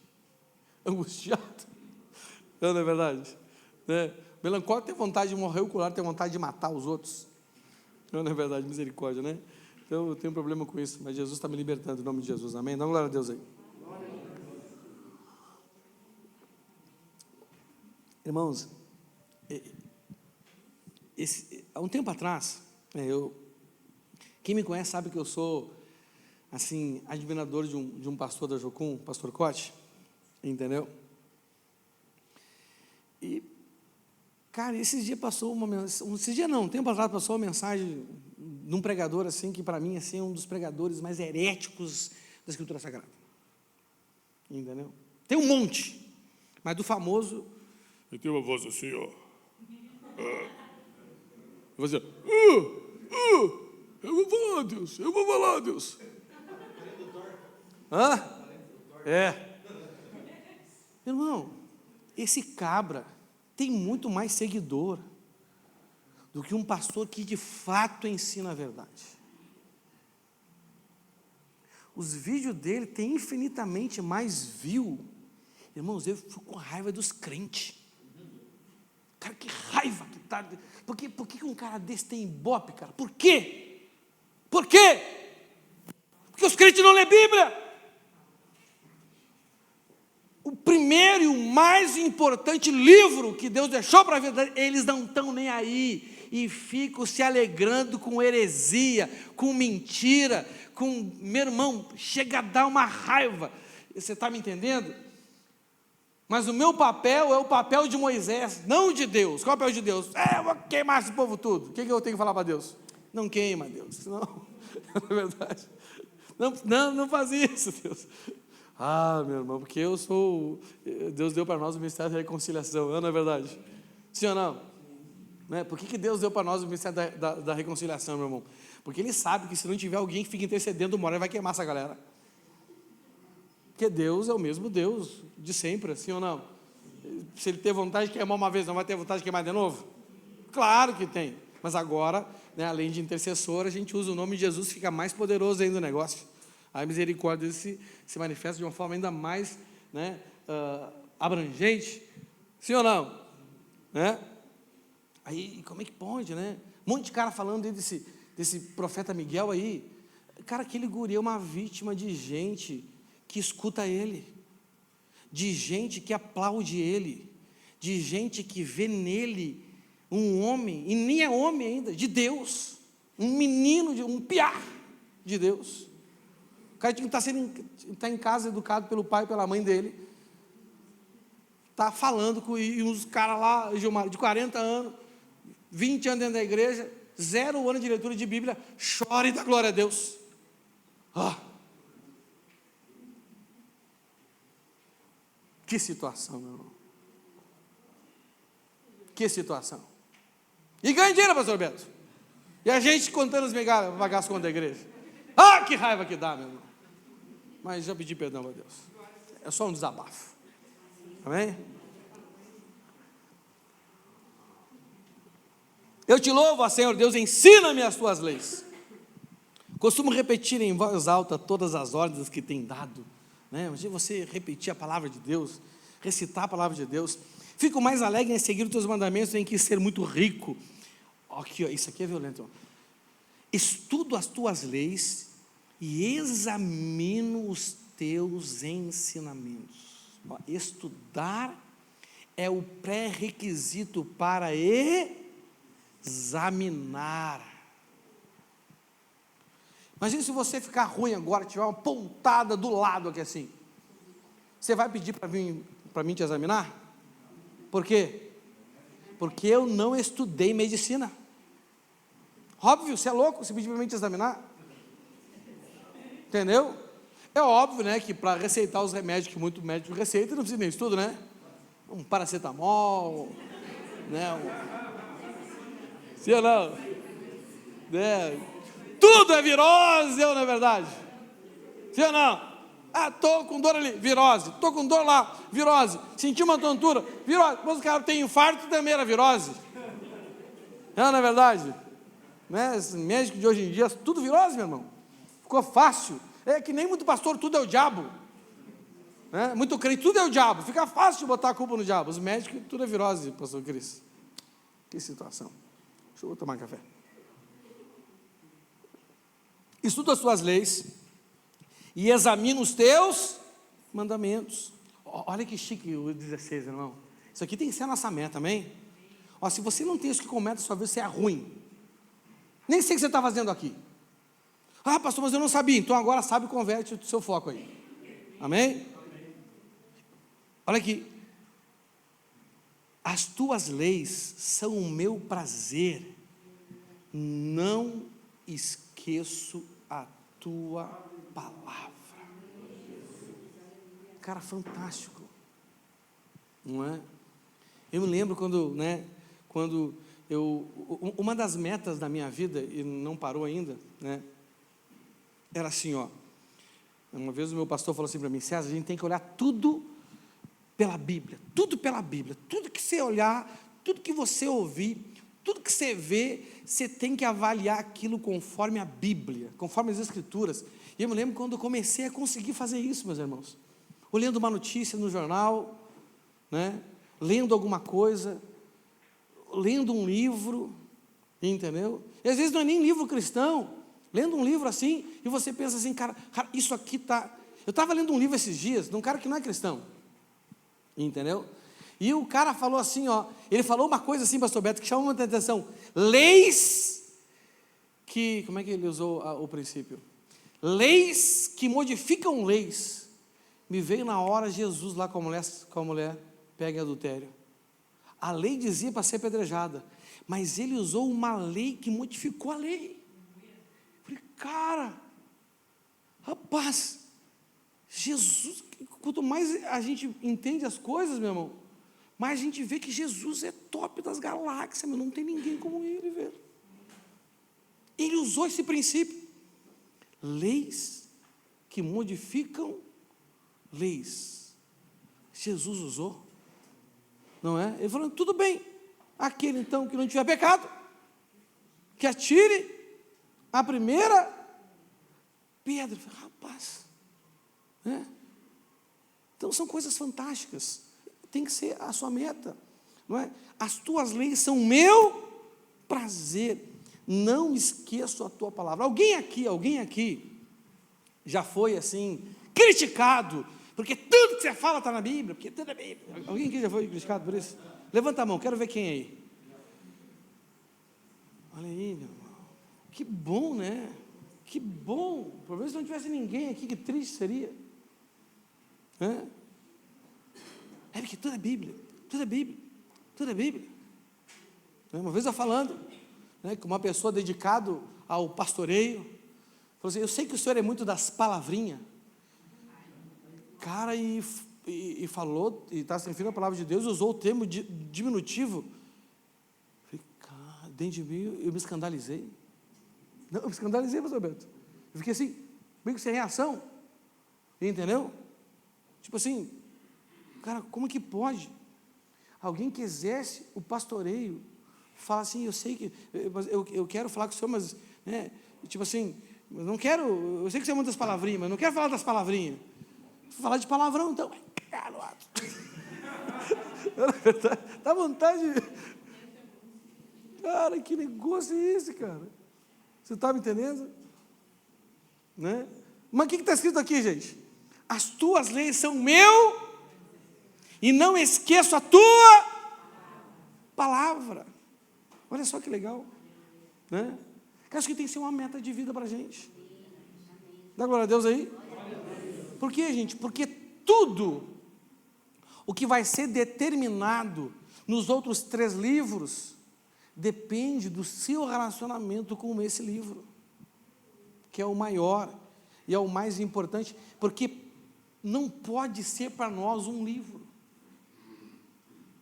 angustiado. Não é verdade? Né? O melancólico tem vontade de morrer, o colar tem vontade de matar os outros. Não é verdade? Misericórdia, né? Então eu tenho um problema com isso, mas Jesus está me libertando em nome de Jesus, amém? Dá uma glória a Deus aí. Irmãos, há um tempo atrás, quem me conhece sabe que eu sou, assim, admirador de um pastor da Jocum, pastor Cote, entendeu? E, cara, esses dias passou uma mensagem, um tempo atrás passou uma mensagem de um pregador, assim, que para mim, assim, é um dos pregadores mais heréticos da Escritura Sagrada, entendeu? Tem um monte, mas do famoso, ele tem uma voz assim, ó, eu vou dizer, eu vou falar, Deus. Irmão, esse cabra tem muito mais seguidor do que um pastor que de fato ensina a verdade. Os vídeos dele têm infinitamente mais view. Irmãos, eu fico com raiva dos crentes. Cara, que raiva que tá. Por que um cara desse tem ibope, cara? Por quê? Por quê? Porque os crentes não lêem Bíblia. O primeiro e o mais importante livro que Deus deixou para a vida, eles não estão nem aí. E ficam se alegrando com heresia, com mentira, com... Meu irmão, chega a dar uma raiva. Você está me entendendo? Mas o meu papel é o papel de Moisés, não de Deus. Qual é o papel de Deus? Eu vou queimar esse povo tudo. O que eu tenho que falar para Deus? Não queima, Deus. Não, é verdade. Não faz isso, Deus. Meu irmão, porque Deus deu para nós o ministério da reconciliação, não é verdade? Sim ou não? Né? Por que Deus deu para nós o ministério da reconciliação, meu irmão? Porque Ele sabe que se não tiver alguém que fique intercedendo, uma hora Ele vai queimar essa galera. Porque Deus é o mesmo Deus de sempre, sim ou não? Se Ele ter vontade de queimar uma vez, não vai ter vontade de queimar de novo? Claro que tem. Mas agora, né, além de intercessor, a gente usa o nome de Jesus, fica mais poderoso ainda o negócio. A misericórdia se manifesta de uma forma ainda mais, né, abrangente. Sim ou não? Né? Aí, como é que pode, né? Um monte de cara falando desse profeta Miguel aí. Cara, aquele guri é uma vítima de gente que escuta ele, de gente que aplaude ele, de gente que vê nele um homem, e nem é homem ainda, de Deus, um menino, um piá de Deus. O cara que está em casa, educado pelo pai e pela mãe dele, está falando com uns caras lá, Gilmar, de 40 anos, 20 anos dentro da igreja, 0 ano de leitura de Bíblia, chora e dá glória a Deus. Que situação, meu irmão. Que situação. E ganha dinheiro, pastor Beto. E a gente contando as migalhas para pagar as contas da igreja. Que raiva que dá, meu irmão. Mas já pedi perdão a Deus. É só um desabafo. Amém? Eu te louvo, ó Senhor Deus, ensina-me as tuas leis. Costumo repetir em voz alta todas as ordens que tem dado. Imagina você repetir a palavra de Deus, recitar a palavra de Deus. Fico mais alegre em seguir os teus mandamentos, em que ser muito rico. Aqui, isso aqui é violento. Estudo as tuas leis e examino os teus ensinamentos. Estudar é o pré-requisito para examinar. Imagina se você ficar ruim agora, tiver uma pontada do lado aqui assim. Você vai pedir para mim te examinar? Por quê? Porque eu não estudei medicina. Óbvio, você é louco se pedir para mim te examinar? Entendeu? É óbvio, né, que para receitar os remédios que muito médico receita, não precisa nem estudo, né? Um paracetamol, né? Sim ou não? Tudo é virose, não é verdade? Sim ou não? Estou com dor ali, virose. Estou com dor lá, virose. Senti uma tontura, virose. Mas o cara tem infarto, também era virose. Não é verdade? Né? Esse médico de hoje em dia, tudo virose, meu irmão. Ficou fácil. É que nem muito pastor, tudo é o diabo. Né? Muito crente, tudo é o diabo. Fica fácil de botar a culpa no diabo. Os médicos, tudo é virose, pastor Cris. Que situação. Deixa eu tomar café. Estuda as tuas leis e examina os teus mandamentos. Olha que chique o 16, irmão. Isso aqui tem que ser a nossa meta, amém? Se você não tem isso que como meta, sua vida você é ruim. Nem sei o que você está fazendo aqui. Pastor, mas eu não sabia. Então agora sabe e converte o seu foco aí. Amém? Olha aqui. As tuas leis são o meu prazer. Não esqueço a tua palavra. Cara, fantástico. Não é? Eu me lembro quando uma das metas da minha vida, e não parou ainda, né? Era assim, uma vez o meu pastor falou assim para mim: César, a gente tem que olhar tudo pela Bíblia, tudo que você olhar, tudo que você ouvir, tudo que você vê, você tem que avaliar aquilo conforme a Bíblia, conforme as Escrituras. E eu me lembro quando eu comecei a conseguir fazer isso, meus irmãos, olhando uma notícia no jornal, né? Lendo alguma coisa, lendo um livro, entendeu? E às vezes não é nem livro cristão, lendo um livro assim, e você pensa assim, cara, isso aqui tá... Eu estava lendo um livro esses dias, de um cara que não é cristão, entendeu? E o cara falou assim, ele falou uma coisa assim, pastor Beto, que chamou muita atenção. Leis que... Como é que ele usou o princípio? Leis que modificam leis. Me veio na hora Jesus lá com a mulher pega em adultério. A lei dizia para ser apedrejada, mas ele usou uma lei que modificou a lei. Falei, cara, rapaz, Jesus, quanto mais a gente entende as coisas, meu irmão, mais a gente vê que Jesus é top das galáxias, não tem ninguém como ele, velho. Ele usou esse princípio. Leis que modificam leis. Jesus usou, não é? Ele falou, tudo bem, aquele então que não tiver pecado, que atire a primeira pedra. Rapaz, né? Então são coisas fantásticas, tem que ser a sua meta, não é? As tuas leis são meu prazer, não esqueço a tua palavra. Alguém aqui já foi assim, criticado, porque tudo que você fala está na Bíblia, porque tudo é Bíblia. Alguém aqui já foi criticado por isso? Levanta a mão, quero ver quem aí. Olha aí, meu irmão, que bom, né? Que bom, por vezes não tivesse ninguém aqui, que triste seria. É porque tudo é Bíblia, tudo é Bíblia, tudo é Bíblia. Uma vez eu falando, com uma pessoa dedicada ao pastoreio, falou assim, eu sei que o senhor é muito das palavrinhas, cara, e falou, e está se referindo à palavra de Deus, usou o termo diminutivo. Falei, cara, dentro de mim eu me escandalizei. Não, eu me escandalizei, pastor Beto. Eu fiquei assim, meio que sem reação, entendeu? Tipo assim, cara, como que pode alguém que exerce o pastoreio fala assim, eu sei que eu quero falar com o senhor, mas tipo assim, eu não quero, eu sei que você é muitas palavrinhas, mas não quero falar das palavrinhas. Vou falar de palavrão, então. Dá vontade. Cara, que negócio é esse, cara? Você está me entendendo? Né? Mas o que está escrito aqui, gente? As tuas leis são meu, e não esqueço a tua palavra. Olha só que legal, né? Acho que tem que ser uma meta de vida para a gente. Dá glória a Deus aí? Por quê, gente? Porque tudo o que vai ser determinado nos outros 3 livros depende do seu relacionamento com esse livro, que é o maior e é o mais importante, porque não pode ser para nós um livro.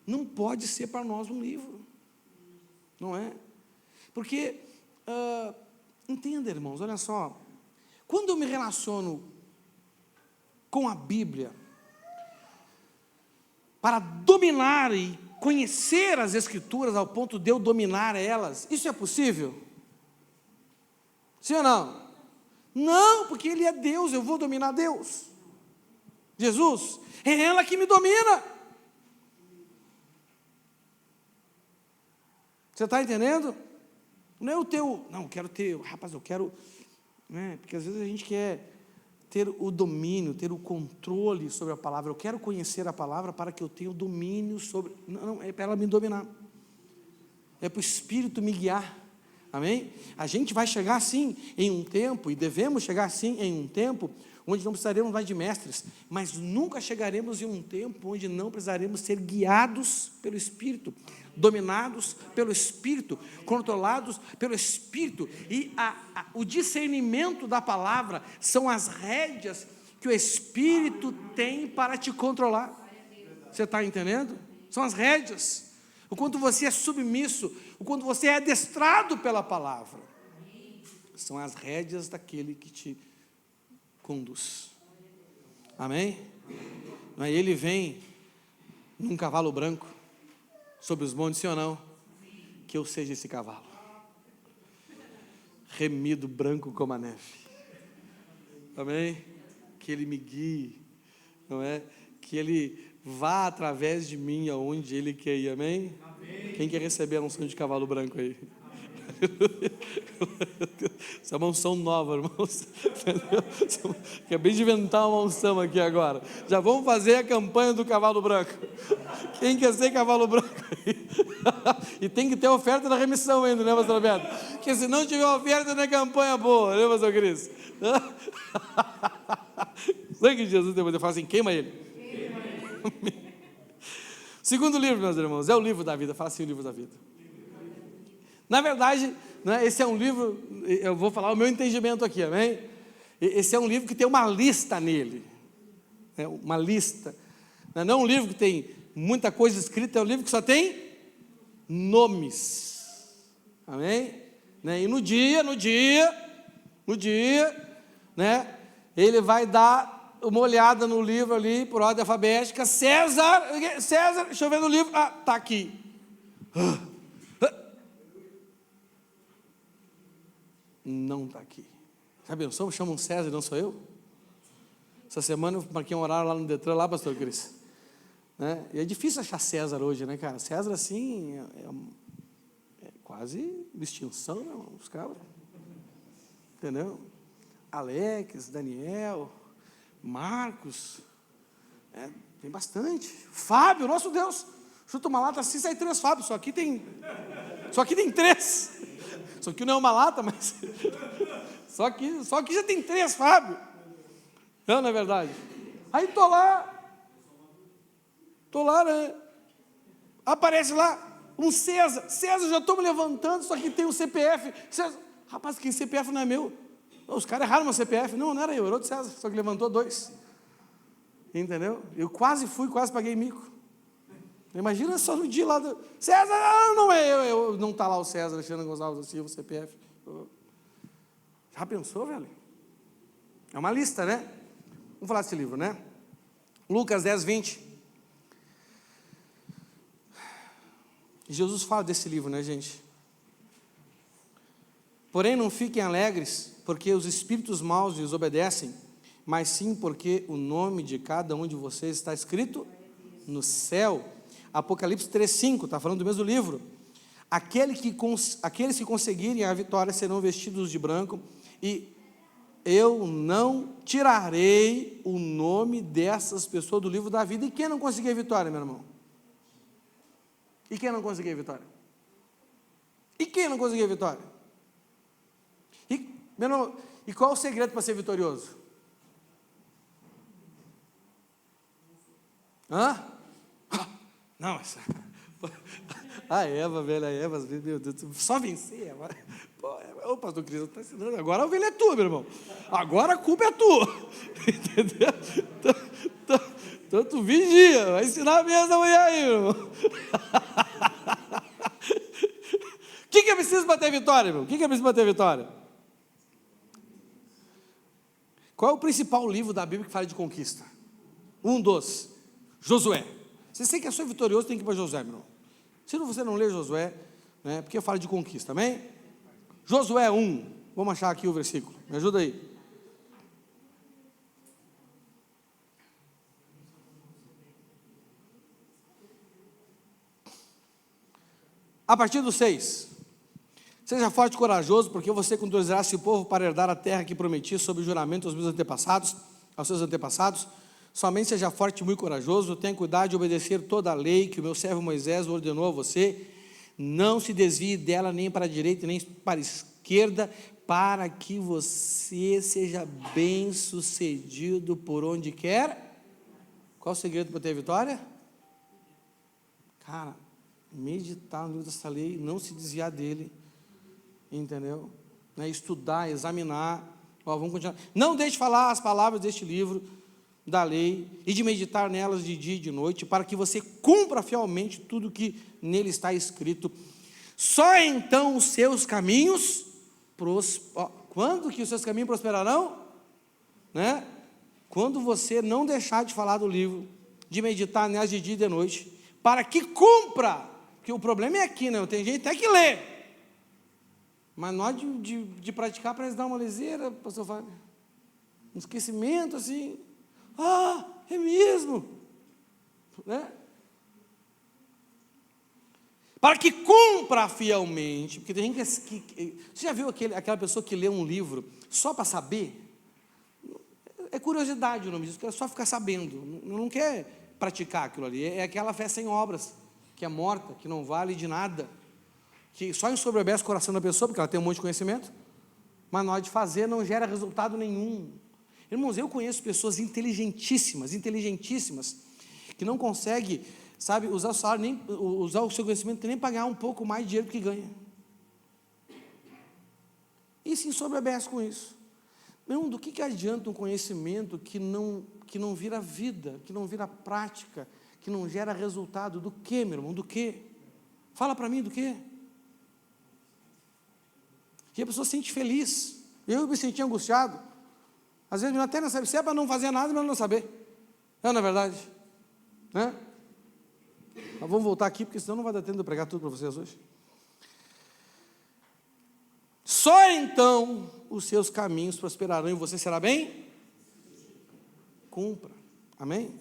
Não pode ser para nós um livro. Não é? Porque, entenda, irmãos, olha só, quando eu me relaciono com a Bíblia, para dominar e conhecer as Escrituras ao ponto de eu dominar elas, isso é possível? Sim ou não? Não, porque Ele é Deus, eu vou dominar Deus. Jesus, é ela que me domina. Você está entendendo? Não é o teu, não, eu quero ter, rapaz, eu quero, né? Porque às vezes a gente quer ter o domínio, ter o controle sobre a palavra. Eu quero conhecer a palavra para que eu tenha o domínio sobre, não, é para ela me dominar, é para o Espírito me guiar, amém? A gente vai chegar assim em um tempo, e devemos chegar assim em um tempo, onde não precisaremos mais de mestres, mas nunca chegaremos em um tempo onde não precisaremos ser guiados pelo Espírito, dominados pelo Espírito, controlados pelo Espírito, e o discernimento da palavra são as rédeas que o Espírito tem para te controlar. Você está entendendo? São as rédeas, o quanto você é submisso, o quanto você é adestrado pela palavra, são as rédeas daquele que te conduz, amém? Aí ele vem num cavalo branco, sobre os montes, sim ou não? Que eu seja esse cavalo, remido, branco como a neve, amém? Que ele me guie, não é? Que ele vá através de mim aonde ele quer ir, amém? Amém. Quem quer receber a unção de cavalo branco aí? Essa é uma unção nova, irmãos. Entendeu? Acabei de inventar uma unção aqui agora. Já vamos fazer a campanha do cavalo branco. Quem quer ser cavalo branco? E tem que ter oferta da remissão ainda, né, pastor Alberto? Porque se não tiver oferta, não é campanha boa, né, pastor Cris? Sabe que Jesus tem poder falar assim, queima ele. Segundo livro, meus irmãos, é o livro da vida. Fala assim, o livro da vida. Na verdade, né, esse é um livro, eu vou falar o meu entendimento aqui, amém? Esse é um livro que tem uma lista nele. Né, uma lista. Não é um livro que tem muita coisa escrita, é um livro que só tem nomes. Amém? Né, e no dia, né, ele vai dar uma olhada no livro ali, por ordem alfabética. César, deixa eu ver no livro. Ah, está aqui. Não está aqui. Sabe, eu chamo um César, não sou eu? Essa semana eu marquei um horário lá no Detran, lá, pastor Cris. Né? E é difícil achar César hoje, né, cara? César, assim, é quase extinção, né, os cabras. Entendeu? Alex, Daniel, Marcos, tem bastante. Fábio, nosso Deus, chuta uma lata assim, sai 3 Fábio, só aqui tem 3. Só que não é uma lata, mas só aqui já tem 3 Fábio. Não é verdade? Aí tô lá, né? Aparece lá um César, já estou me levantando, só que tem um CPF. César, rapaz, que CPF não é meu. Os caras erraram meu CPF. Não era eu, era outro César, só que levantou 2. Entendeu? Eu quase paguei mico. Imagina só no dia lá do César, não é eu, não está lá o César, Alexandre Gonçalves da Silva, o CPF. Já pensou, velho? É uma lista, né? Vamos falar desse livro, né? Lucas 10, 20. Jesus fala desse livro, né, gente? Porém, não fiquem alegres, porque os espíritos maus lhes obedecem, mas sim porque o nome de cada um de vocês está escrito no céu. Apocalipse 3,5, está falando do mesmo livro. Aqueles que conseguirem a vitória serão vestidos de branco, e eu não tirarei o nome dessas pessoas do livro da vida. E quem não conseguir a vitória, meu irmão? E quem não conseguir a vitória? Meu irmão, e qual é o segredo para ser vitorioso? Não, essa... A Eva, velho, meu Deus, só vencer. Ô, pastor Cris, está ensinando. Agora a ovelha é tua, meu irmão. Agora a culpa é tua. Entendeu? Então tu vigia, vai ensinar mesmo amanhã aí, meu irmão. O que é preciso para ter vitória, irmão? O que é preciso para ter vitória? Qual é o principal livro da Bíblia que fala de conquista? Um dos. Josué. Você quer ser vitorioso, tem que ir para Josué, meu irmão. Se você não lê Josué, né, porque fala de conquista, amém? Josué 1. Vamos achar aqui o versículo. Me ajuda aí. A partir do 6. Seja forte e corajoso, porque você conduzirá esse povo para herdar a terra que prometi sob juramento aos seus antepassados. Somente seja forte e muito corajoso, tenha cuidado de obedecer toda a lei que o meu servo Moisés ordenou a você. Não se desvie dela nem para a direita nem para a esquerda, para que você seja bem sucedido por onde quer. Qual o segredo para ter vitória? Cara, meditar no livro dessa lei, não se desviar dele, entendeu? Estudar, examinar. Vamos continuar. Não deixe de falar as palavras deste livro da lei e de meditar nelas de dia e de noite, para que você cumpra fielmente tudo que nele está escrito. Só então os seus caminhos quando que os seus caminhos prosperarão? Né? Quando você não deixar de falar do livro, de meditar nelas de dia e de noite, para que cumpra. Porque o problema é aqui, né? Tem gente até que lê, mas nós de praticar, parece dar uma leseira, pastor Fábio. Um esquecimento assim. É mesmo, né? para que cumpra fielmente. Porque tem gente que você já viu aquela pessoa que lê um livro só para saber? É curiosidade o nome disso, quer só ficar sabendo, não quer praticar aquilo ali. É aquela fé sem obras, que é morta, que não vale de nada, que só ensoberbece o coração da pessoa, porque ela tem um monte de conhecimento, mas na hora de fazer não gera resultado nenhum. Irmãos, eu conheço pessoas inteligentíssimas, que não conseguem, sabe, usar o salário, nem usar o seu conhecimento, nem pagar um pouco mais de dinheiro do que ganha. E se ensoberbece com isso. Não, do que adianta um conhecimento que não vira vida, que não vira prática, que não gera resultado? Do que, meu irmão? Do que? Fala para mim do que? E a pessoa se sente feliz. Eu me senti angustiado. Às vezes até não sabe, se é para não fazer nada, mas não saber. Não é verdade? Né? Mas vamos voltar aqui, porque senão não vai dar tempo de eu pregar tudo para vocês hoje. Só então os seus caminhos prosperarão e você será bem? Cumpra. Amém?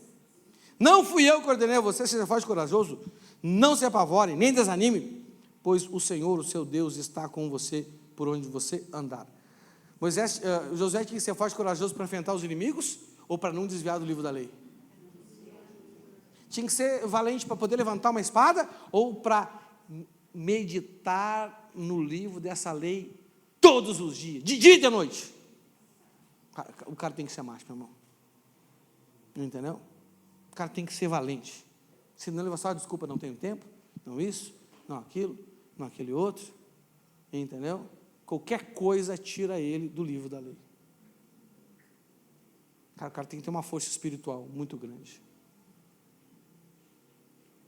Não fui eu que ordenei a você, seja forte e corajoso. Não se apavore, nem desanime, pois o Senhor, o seu Deus, está com você por onde você andar. Josué tinha que ser forte e corajoso para enfrentar os inimigos ou para não desviar do livro da lei? Tinha que ser valente para poder levantar uma espada ou para meditar no livro dessa lei todos os dias, de dia e de noite? O cara tem que ser macho, meu irmão. Não entendeu? O cara tem que ser valente. Senão ele vai só, desculpa, não tenho tempo, não isso, não aquilo, não aquele outro. Entendeu? Qualquer coisa tira ele do livro da lei. O cara tem que ter uma força espiritual muito grande.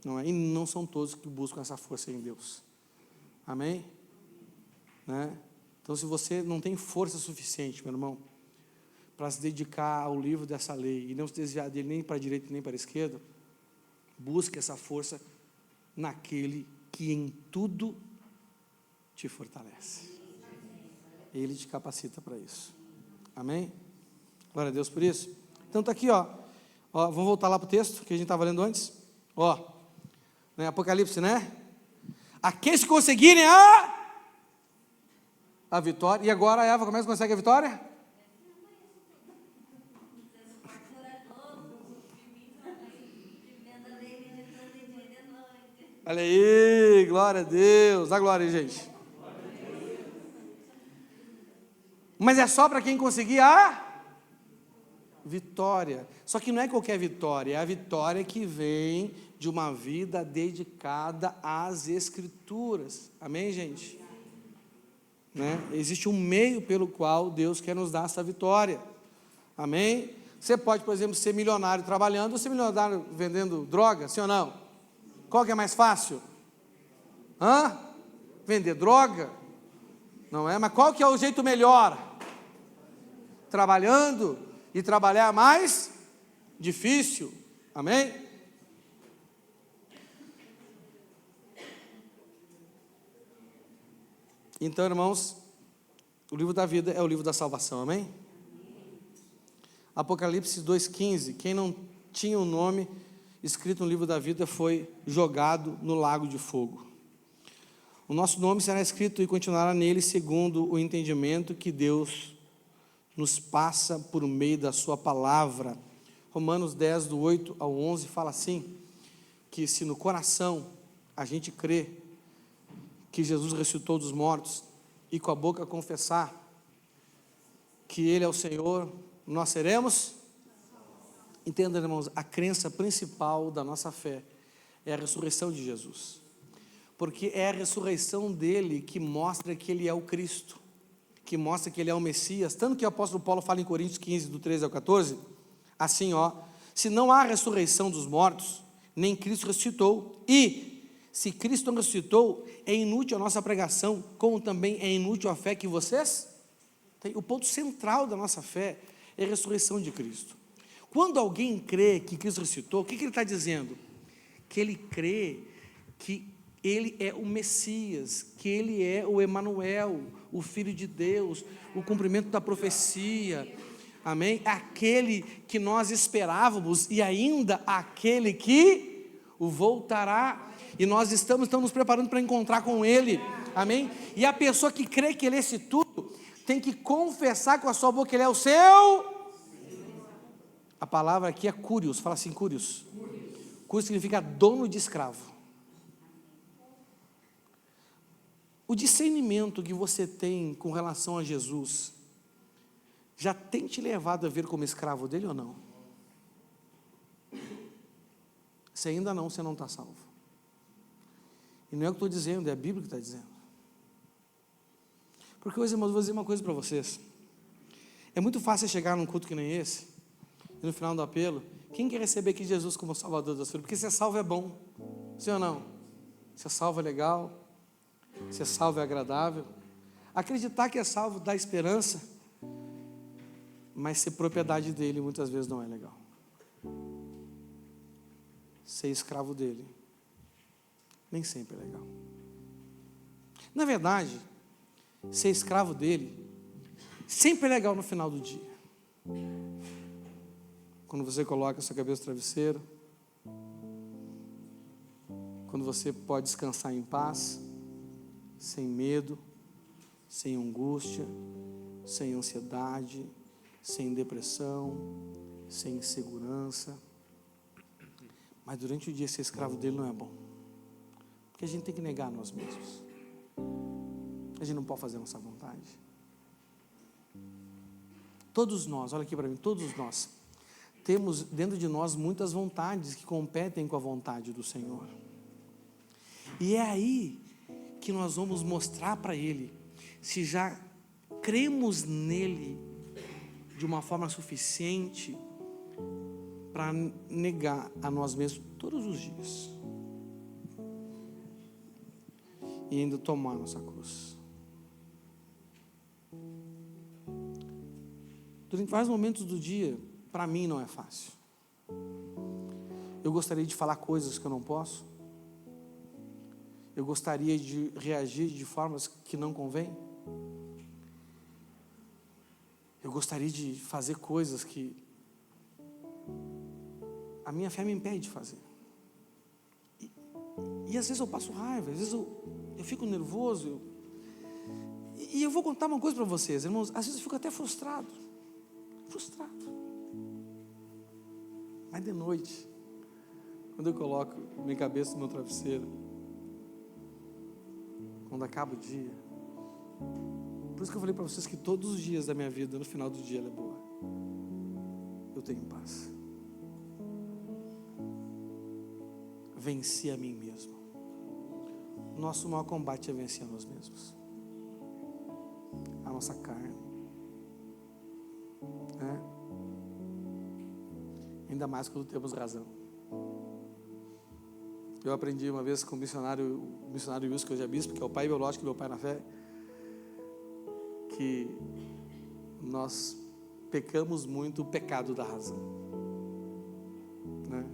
Não é? E não são todos que buscam essa força em Deus. Amém? Né? Então, se você não tem força suficiente, meu irmão, para se dedicar ao livro dessa lei e não se desviar dele nem para a direita nem para a esquerda, busque essa força naquele que em tudo te fortalece. Ele te capacita para isso. Amém? Glória a Deus por isso. Então está aqui, ó, vamos voltar lá para o texto que a gente estava lendo antes. Né, Apocalipse, né? Aqueles que conseguirem a vitória. E agora a Eva, como é que consegue a vitória? Olha aí, glória a Deus. Dá glória aí, gente. Mas é só para quem conseguir a vitória. Só que não é qualquer vitória, é a vitória que vem de uma vida dedicada às Escrituras. Amém, gente? Né? Existe um meio pelo qual Deus quer nos dar essa vitória. Amém? Você pode, por exemplo, ser milionário trabalhando ou ser milionário vendendo droga, sim ou não? Qual que é mais fácil? Vender droga? Não é? Mas qual que é o jeito melhor? Trabalhando, e trabalhar mais difícil. Amém? Então, irmãos, o livro da vida é o livro da salvação, amém? Apocalipse 2,15, quem não tinha o nome escrito no livro da vida foi jogado no lago de fogo. O nosso nome será escrito e continuará nele segundo o entendimento que Deus nos passa por meio da sua palavra. Romanos 10, do 8 ao 11, fala assim, que se no coração a gente crê que Jesus ressuscitou dos mortos, e com a boca confessar que Ele é o Senhor, nós seremos. Entenda, irmãos, a crença principal da nossa fé é a ressurreição de Jesus, porque é a ressurreição dele que mostra que Ele é o Cristo, que mostra que Ele é o Messias. Tanto que o apóstolo Paulo fala em Coríntios 15, do 13 ao 14, assim, se não há ressurreição dos mortos, nem Cristo ressuscitou, e se Cristo não ressuscitou, é inútil a nossa pregação, como também é inútil a fé que vocês têm. O ponto central da nossa fé é a ressurreição de Cristo. Quando alguém crê que Cristo ressuscitou, o que ele está dizendo? Que ele crê que Ele é o Messias, que Ele é o Emanuel, o Filho de Deus, o cumprimento da profecia, amém? Aquele que nós esperávamos e ainda aquele que o voltará, e nós estamos nos preparando para encontrar com Ele, amém? E a pessoa que crê que Ele é esse tudo, tem que confessar com a sua boca que Ele é o seu. A palavra aqui é curios, fala assim, curios. Curios significa dono de escravo. O discernimento que você tem com relação a Jesus, já tem te levado a ver como escravo dele ou não? Se ainda não, você não está salvo. E não é o que eu estou dizendo, é a Bíblia que está dizendo. Porque hoje, irmãos, vou dizer uma coisa para vocês. É muito fácil chegar num culto que nem esse, e no final do apelo, quem quer receber aqui Jesus como Salvador das vidas? Porque ser salvo é bom, sim ou não? Ser salvo é legal, ser salvo é agradável. Acreditar que é salvo dá esperança, mas ser propriedade dele muitas vezes não é legal. Ser escravo dele nem sempre é legal. Na verdade, ser escravo dele sempre é legal no final do dia. Quando você coloca a sua cabeça no travesseiro, quando você pode descansar em paz, sem medo, sem angústia, sem ansiedade, sem depressão, sem insegurança. Mas durante o dia ser escravo dele não é bom, porque a gente tem que negar nós mesmos. A gente não pode fazer a nossa vontade. Todos nós, olha aqui para mim, todos nós temos dentro de nós muitas vontades que competem com a vontade do Senhor. E é aí que nós vamos mostrar para Ele se já cremos nele de uma forma suficiente para negar a nós mesmos todos os dias e ainda tomar nossa cruz. Durante vários momentos do dia, para mim não é fácil. Eu gostaria de falar coisas que eu não posso. Eu gostaria de reagir de formas que não convém. Eu gostaria de fazer coisas que a minha fé me impede de fazer. E às vezes eu passo raiva, às vezes eu fico nervoso. E eu vou contar uma coisa para vocês, irmãos. Às vezes eu fico até frustrado. Mas de noite, quando eu coloco minha cabeça no meu travesseiro, quando acaba o dia, por isso que eu falei para vocês que todos os dias da minha vida, no final do dia, ela é boa. Eu tenho paz. Venci a mim mesmo. Nosso maior combate é vencer a nós mesmos. A nossa carne. Ainda mais quando temos razão. Eu aprendi uma vez com o missionário Wilson, que hoje é bispo, que é o pai biológico do meu pai na fé, que nós pecamos muito o pecado da razão, né?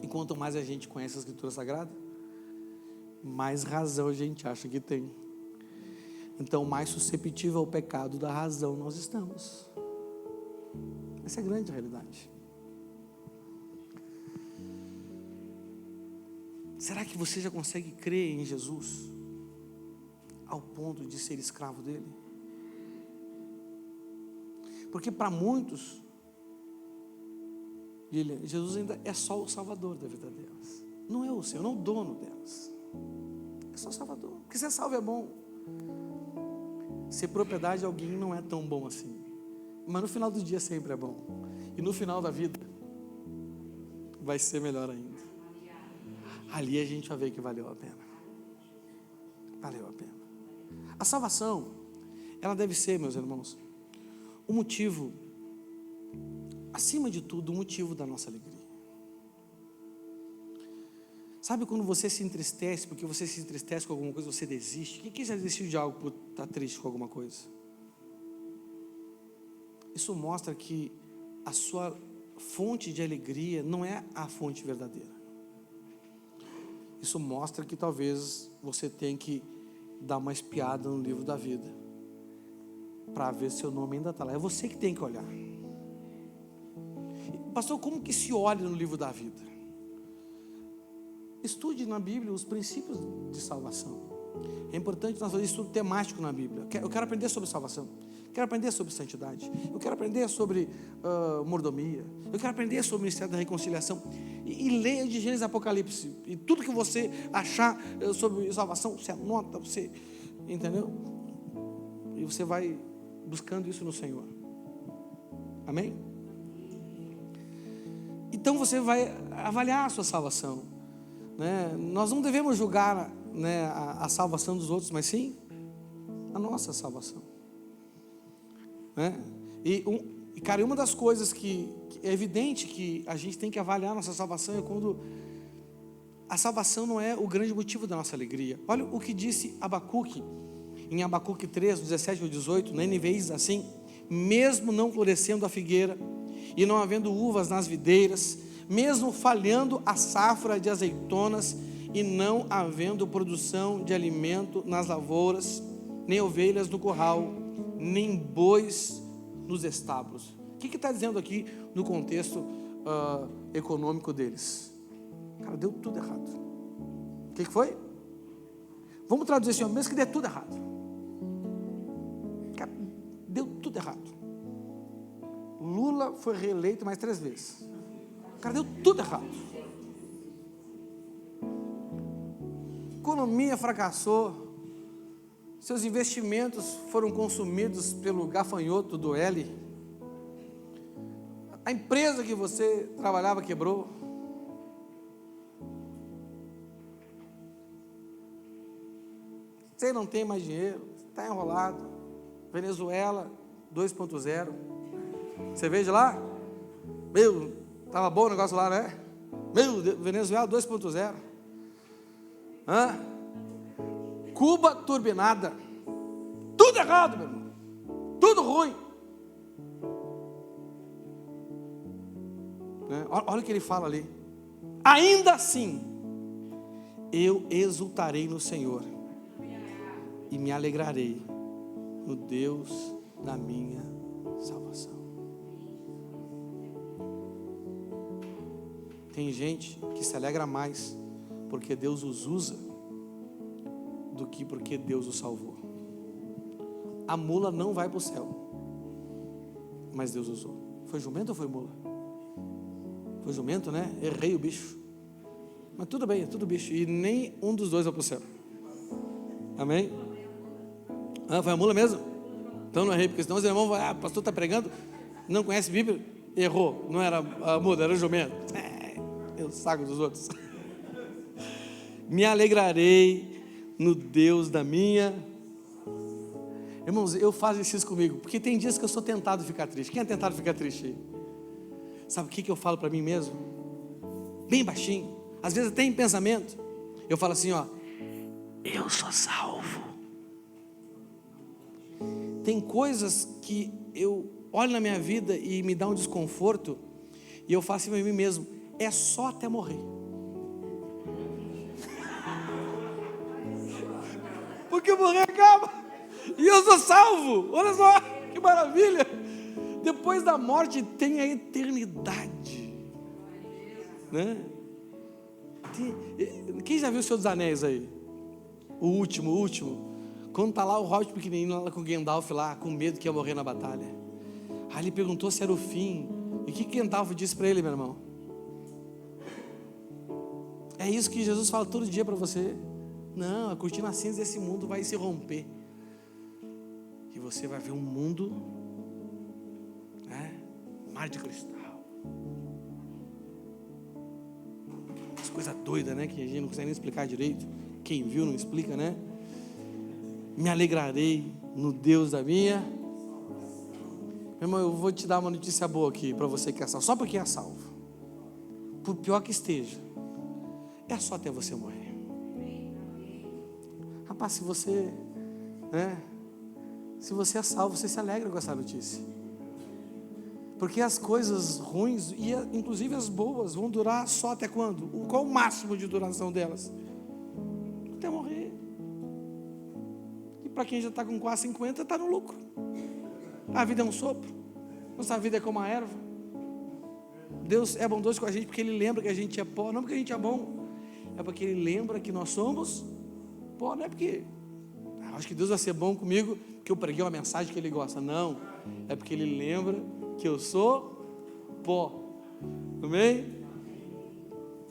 E quanto mais a gente conhece a Escritura Sagrada, mais razão a gente acha que tem. Então, mais susceptível ao pecado da razão nós estamos. Essa é a grande realidade. Será que você já consegue crer em Jesus ao ponto de ser escravo dele? Porque para muitos, Jesus ainda é só o Salvador da vida delas. Não é o Senhor, não é o dono delas. É só o Salvador. Porque ser salvo é bom. Ser propriedade de alguém não é tão bom assim. Mas no final do dia sempre é bom. E no final da vida vai ser melhor ainda. Ali a gente vai ver que valeu a pena. Valeu a pena. A salvação, ela deve ser, meus irmãos, um motivo, acima de tudo, um motivo da nossa alegria. Sabe quando você se entristece, porque você se entristece com alguma coisa, você desiste? Quem já desistiu de algo por estar triste com alguma coisa? Isso mostra que a sua fonte de alegria não é a fonte verdadeira. Isso mostra que talvez você tenha que dar uma espiada no livro da vida para ver se seu nome ainda está lá. É você que tem que olhar. Pastor, como que se olha no livro da vida? estude na Bíblia os princípios de salvação. É importante nós fazer estudo temático na Bíblia. Eu quero aprender sobre salvação. Eu quero aprender sobre santidade. Eu quero aprender sobre mordomia. Eu quero aprender sobre o ministério da reconciliação. E leia de Gênesis e Apocalipse. E tudo que você achar sobre salvação, você anota, você... Entendeu? E você vai buscando isso no Senhor. Amém? Então você vai avaliar a sua salvação, né? Nós não devemos julgar, né, a salvação dos outros, mas sim a nossa salvação, né? Cara, uma das coisas que é evidente que a gente tem que avaliar a nossa salvação é quando a salvação não é o grande motivo da nossa alegria. Olha o que disse Abacuque, em Abacuque 3, 17 ao 18, na NVI diz assim: mesmo não florescendo a figueira, e não havendo uvas nas videiras, mesmo falhando a safra de azeitonas, e não havendo produção de alimento nas lavouras, nem ovelhas no curral, nem bois nos estábulos. O que está dizendo aqui no contexto econômico deles? Cara, deu tudo errado. O que foi? Vamos traduzir assim, mesmo que dê tudo errado. Cara, deu tudo errado. Lula foi reeleito mais 3 vezes. Cara, deu tudo errado. Economia fracassou. Seus investimentos foram consumidos pelo gafanhoto do L. A empresa que você trabalhava quebrou. Você não tem mais dinheiro, está enrolado. Venezuela 2.0. Você veja lá? Meu, estava bom o negócio lá, né? Meu Deus, Venezuela 2.0. Cuba turbinada. Tudo errado, meu irmão. Tudo ruim. Né? Olha o que ele fala ali. Ainda assim, eu exultarei no Senhor e me alegrarei no Deus da minha salvação. Tem gente que se alegra mais porque Deus os usa do que porque Deus os salvou. A mula não vai para o céu, mas Deus usou. Foi jumento ou foi mula? Foi jumento, né? Errei o bicho. Mas tudo bem, é tudo bicho. E nem um dos dois vai para o céu. Amém? Foi a mula mesmo? Então não errei, porque senão os irmãos vão, o pastor está pregando, não conhece a Bíblia, errou. Não era a mula, era o jumento. Eu saco dos outros. Me alegrarei no Deus da minha. Irmãos, eu faço isso comigo, porque tem dias que eu sou tentado a ficar triste. Quem é tentado a ficar triste aí? Sabe o que eu falo para mim mesmo? Bem baixinho, às vezes até em pensamento. Eu falo assim, eu sou salvo. Tem coisas que eu olho na minha vida e me dá um desconforto, e eu falo assim para mim mesmo, é só até morrer. Porque eu morrer acaba, e eu sou salvo. Olha só, que maravilha. Depois da morte tem a eternidade, né? Quem já viu o Senhor dos Anéis aí? O último. Quando está lá o Hobbit pequenininho lá com o Gandalf lá, com medo que ia morrer na batalha. Aí ele perguntou se era o fim. E o que Gandalf disse para ele, meu irmão? É isso que Jesus fala todo dia para você. Não, a cortina cinza desse mundo vai se romper. E você vai ver um mundo, mar de cristal. As coisas doidas, né? Que a gente não consegue nem explicar direito. Quem viu não explica, né? Me alegrarei no Deus da minha. Meu irmão, eu vou te dar uma notícia boa aqui para você que é salvo. Só porque é salvo. Por pior que esteja, é só até você morrer. Rapaz, se você é salvo, você se alegra com essa notícia. Porque as coisas ruins, e inclusive as boas, vão durar só até quando? Qual o máximo de duração delas? Até morrer. E para quem já está com quase 50, está no lucro. A vida é um sopro. Nossa vida é como a erva. Deus é bondoso com a gente porque Ele lembra que a gente é pó, não porque a gente é bom. É porque Ele lembra que nós somos pó. Não é porque acho que Deus vai ser bom comigo, que eu preguei uma mensagem que Ele gosta. Não, é porque Ele lembra que eu sou pó. Amém?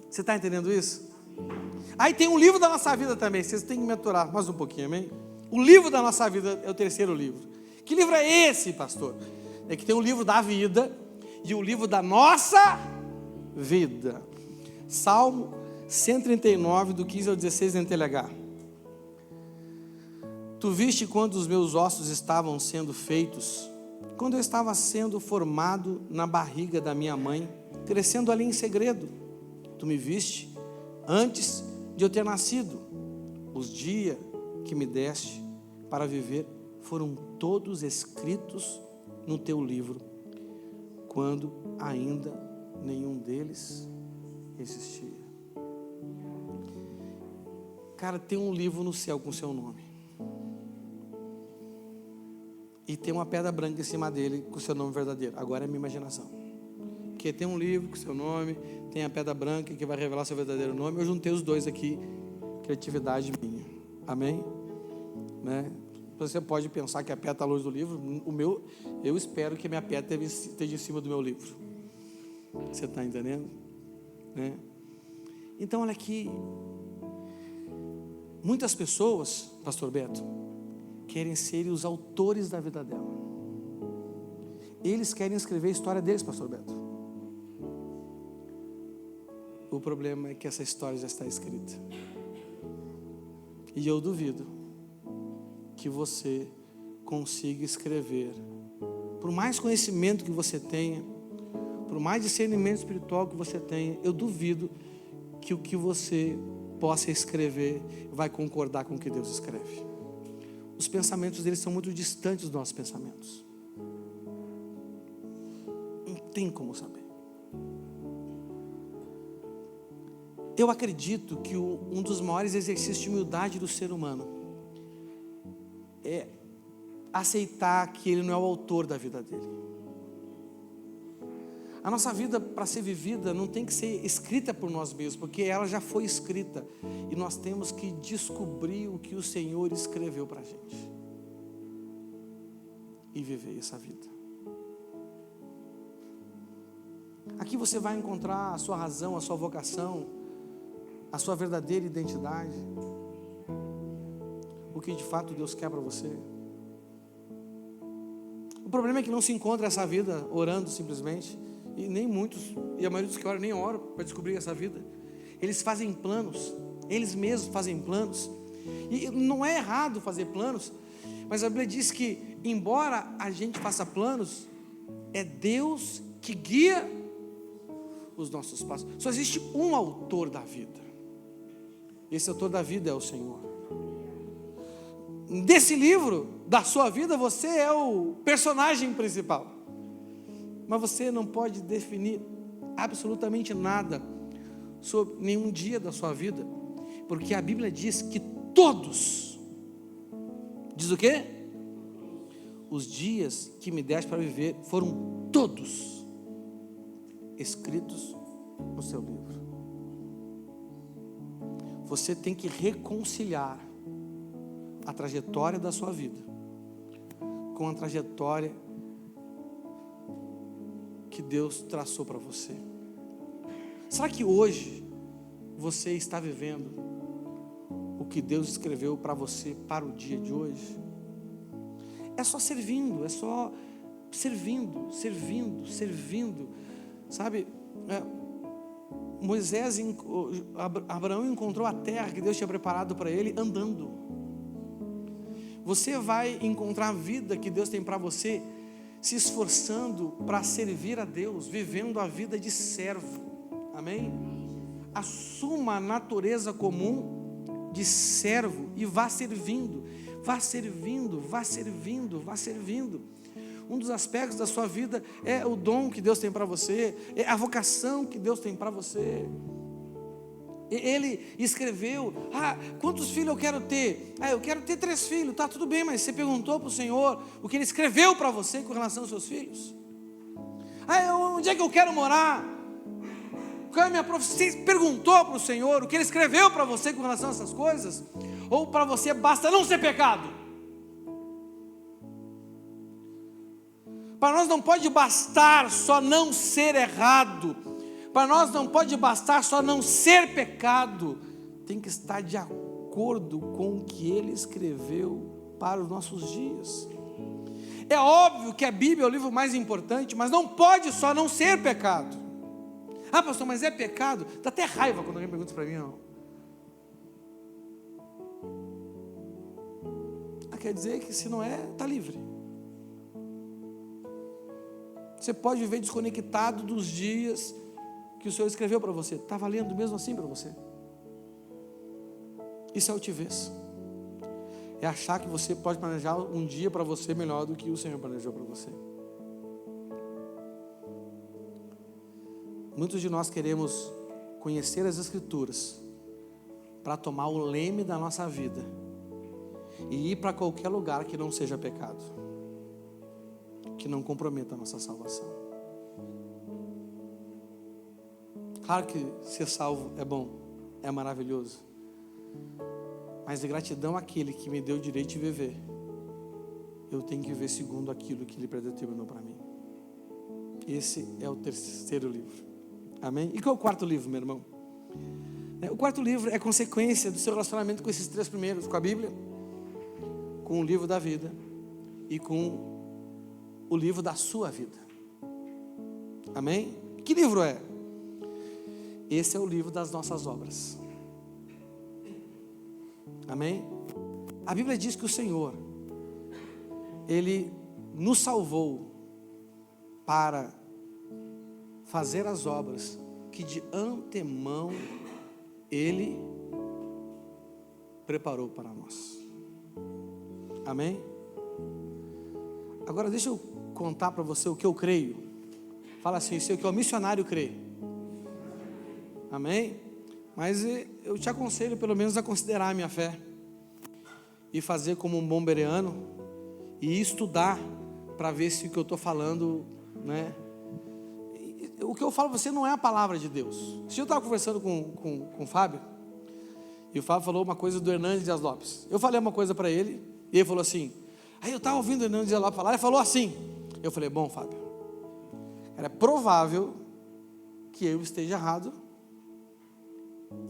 Você está entendendo isso? Aí tem um livro da nossa vida também. Vocês têm que me aturar mais um pouquinho, amém? O livro da nossa vida é o terceiro livro. Que livro é esse, pastor? É que tem o livro da vida e o livro da nossa vida. Salmo 139, do 15 ao 16, na NTLH. Tu viste quando os meus ossos estavam sendo feitos, quando eu estava sendo formado na barriga da minha mãe, crescendo ali em segredo. Tu me viste antes de eu ter nascido. Os dias que me deste para viver foram todos escritos no teu livro, quando ainda nenhum deles existia. Cara, tem um livro no céu com seu nome. E tem uma pedra branca em cima dele com o seu nome verdadeiro. Agora é minha imaginação. Porque tem um livro com seu nome, tem a pedra branca que vai revelar seu verdadeiro nome. Eu juntei os dois aqui, criatividade minha. Amém? Né? Você pode pensar que a pedra está longe do livro. Eu espero que a minha pedra esteja em cima do meu livro. Você está entendendo? Né? Então, olha aqui. Muitas pessoas, pastor Beto, querem ser os autores da vida dela. Eles querem escrever a história deles, pastor Beto. O problema é que essa história já está escrita. E eu duvido que você consiga escrever, por mais conhecimento que você tenha, por mais discernimento espiritual que você tenha, eu duvido que o que você possa escrever vai concordar com o que Deus escreve. Os pensamentos deles são muito distantes dos nossos pensamentos. Não tem como saber. Eu acredito que um dos maiores exercícios de humildade do ser humano é aceitar que ele não é o autor da vida dele. A nossa vida, para ser vivida, não tem que ser escrita por nós mesmos, porque ela já foi escrita. E nós temos que descobrir o que o Senhor escreveu para a gente. E viver essa vida. Aqui você vai encontrar a sua razão, a sua vocação, a sua verdadeira identidade. O que de fato Deus quer para você. O problema é que não se encontra essa vida orando simplesmente. E nem muitos, e a maioria dos que oram nem oram para descobrir essa vida. Eles fazem planos, eles mesmos fazem planos. E não é errado fazer planos, mas a Bíblia diz que, embora a gente faça planos, é Deus que guia os nossos passos. Só existe um autor da vida. Esse autor da vida é o Senhor. Desse livro, da sua vida, você é o personagem principal. Mas você não pode definir absolutamente nada sobre nenhum dia da sua vida, porque a Bíblia diz que todos, diz o quê? Os dias que me deste para viver foram todos escritos no seu livro. Você tem que reconciliar a trajetória da sua vida com a trajetória que Deus traçou para você. Será que hoje você está vivendo o que Deus escreveu para você para o dia de hoje? É só servindo, é só servindo. Sabe, Abraão encontrou a terra que Deus tinha preparado para ele andando. Você vai encontrar a vida que Deus tem para você se esforçando para servir a Deus, vivendo a vida de servo. Amém? Assuma a natureza comum de servo e vá servindo. Um dos aspectos da sua vida é o dom que Deus tem para você, é a vocação que Deus tem para você. Ele escreveu: quantos filhos eu quero ter? Eu quero ter 3 filhos. Tá, tudo bem, mas você perguntou para o Senhor o que Ele escreveu para você com relação aos seus filhos? Onde é que eu quero morar? Qual é a minha profissão? Você perguntou para o Senhor o que Ele escreveu para você com relação a essas coisas? Ou para você basta não ser pecado? Para nós não pode bastar só não ser errado. Para nós não pode bastar só não ser pecado. Tem que estar de acordo com o que Ele escreveu para os nossos dias. É óbvio que a Bíblia é o livro mais importante, mas não pode só não ser pecado. Ah, pastor, mas é pecado? Dá até raiva quando alguém pergunta para mim. Não. Quer dizer que se não é, está livre. Você pode viver desconectado dos dias que o Senhor escreveu para você. Está valendo mesmo assim para você? Isso é altivez. É achar que você pode planejar um dia para você melhor do que o Senhor planejou para você. Muitos de nós queremos conhecer as Escrituras para tomar o leme da nossa vida e ir para qualquer lugar que não seja pecado, que não comprometa a nossa salvação. Claro que ser salvo é bom, é maravilhoso, mas de gratidão àquele que me deu o direito de viver, eu tenho que viver segundo aquilo que Ele predeterminou para mim. Esse é o terceiro livro. Amém? E qual é o quarto livro, meu irmão? O quarto livro é consequência do seu relacionamento com esses três primeiros, com a Bíblia, com o livro da vida e com o livro da sua vida. Amém? Que livro é? Esse é o livro das nossas obras. Amém? A Bíblia diz que o Senhor, Ele nos salvou para fazer as obras que de antemão Ele preparou para nós. Amém? Agora deixa eu contar para você o que eu creio. Fala assim, isso é o que o missionário crê. Amém? Mas eu te aconselho pelo menos a considerar a minha fé e fazer como um bom bereano e estudar para ver se o que eu estou falando, né? O que eu falo para você não é a palavra de Deus. Se eu estava conversando com o Fábio, e o Fábio falou uma coisa do Hernandes Dias Lopes. Eu falei uma coisa para ele, e ele falou assim, aí eu estava ouvindo o Hernandes Dias Lopes falar, ele falou assim. Eu falei, bom, Fábio, era provável que eu esteja errado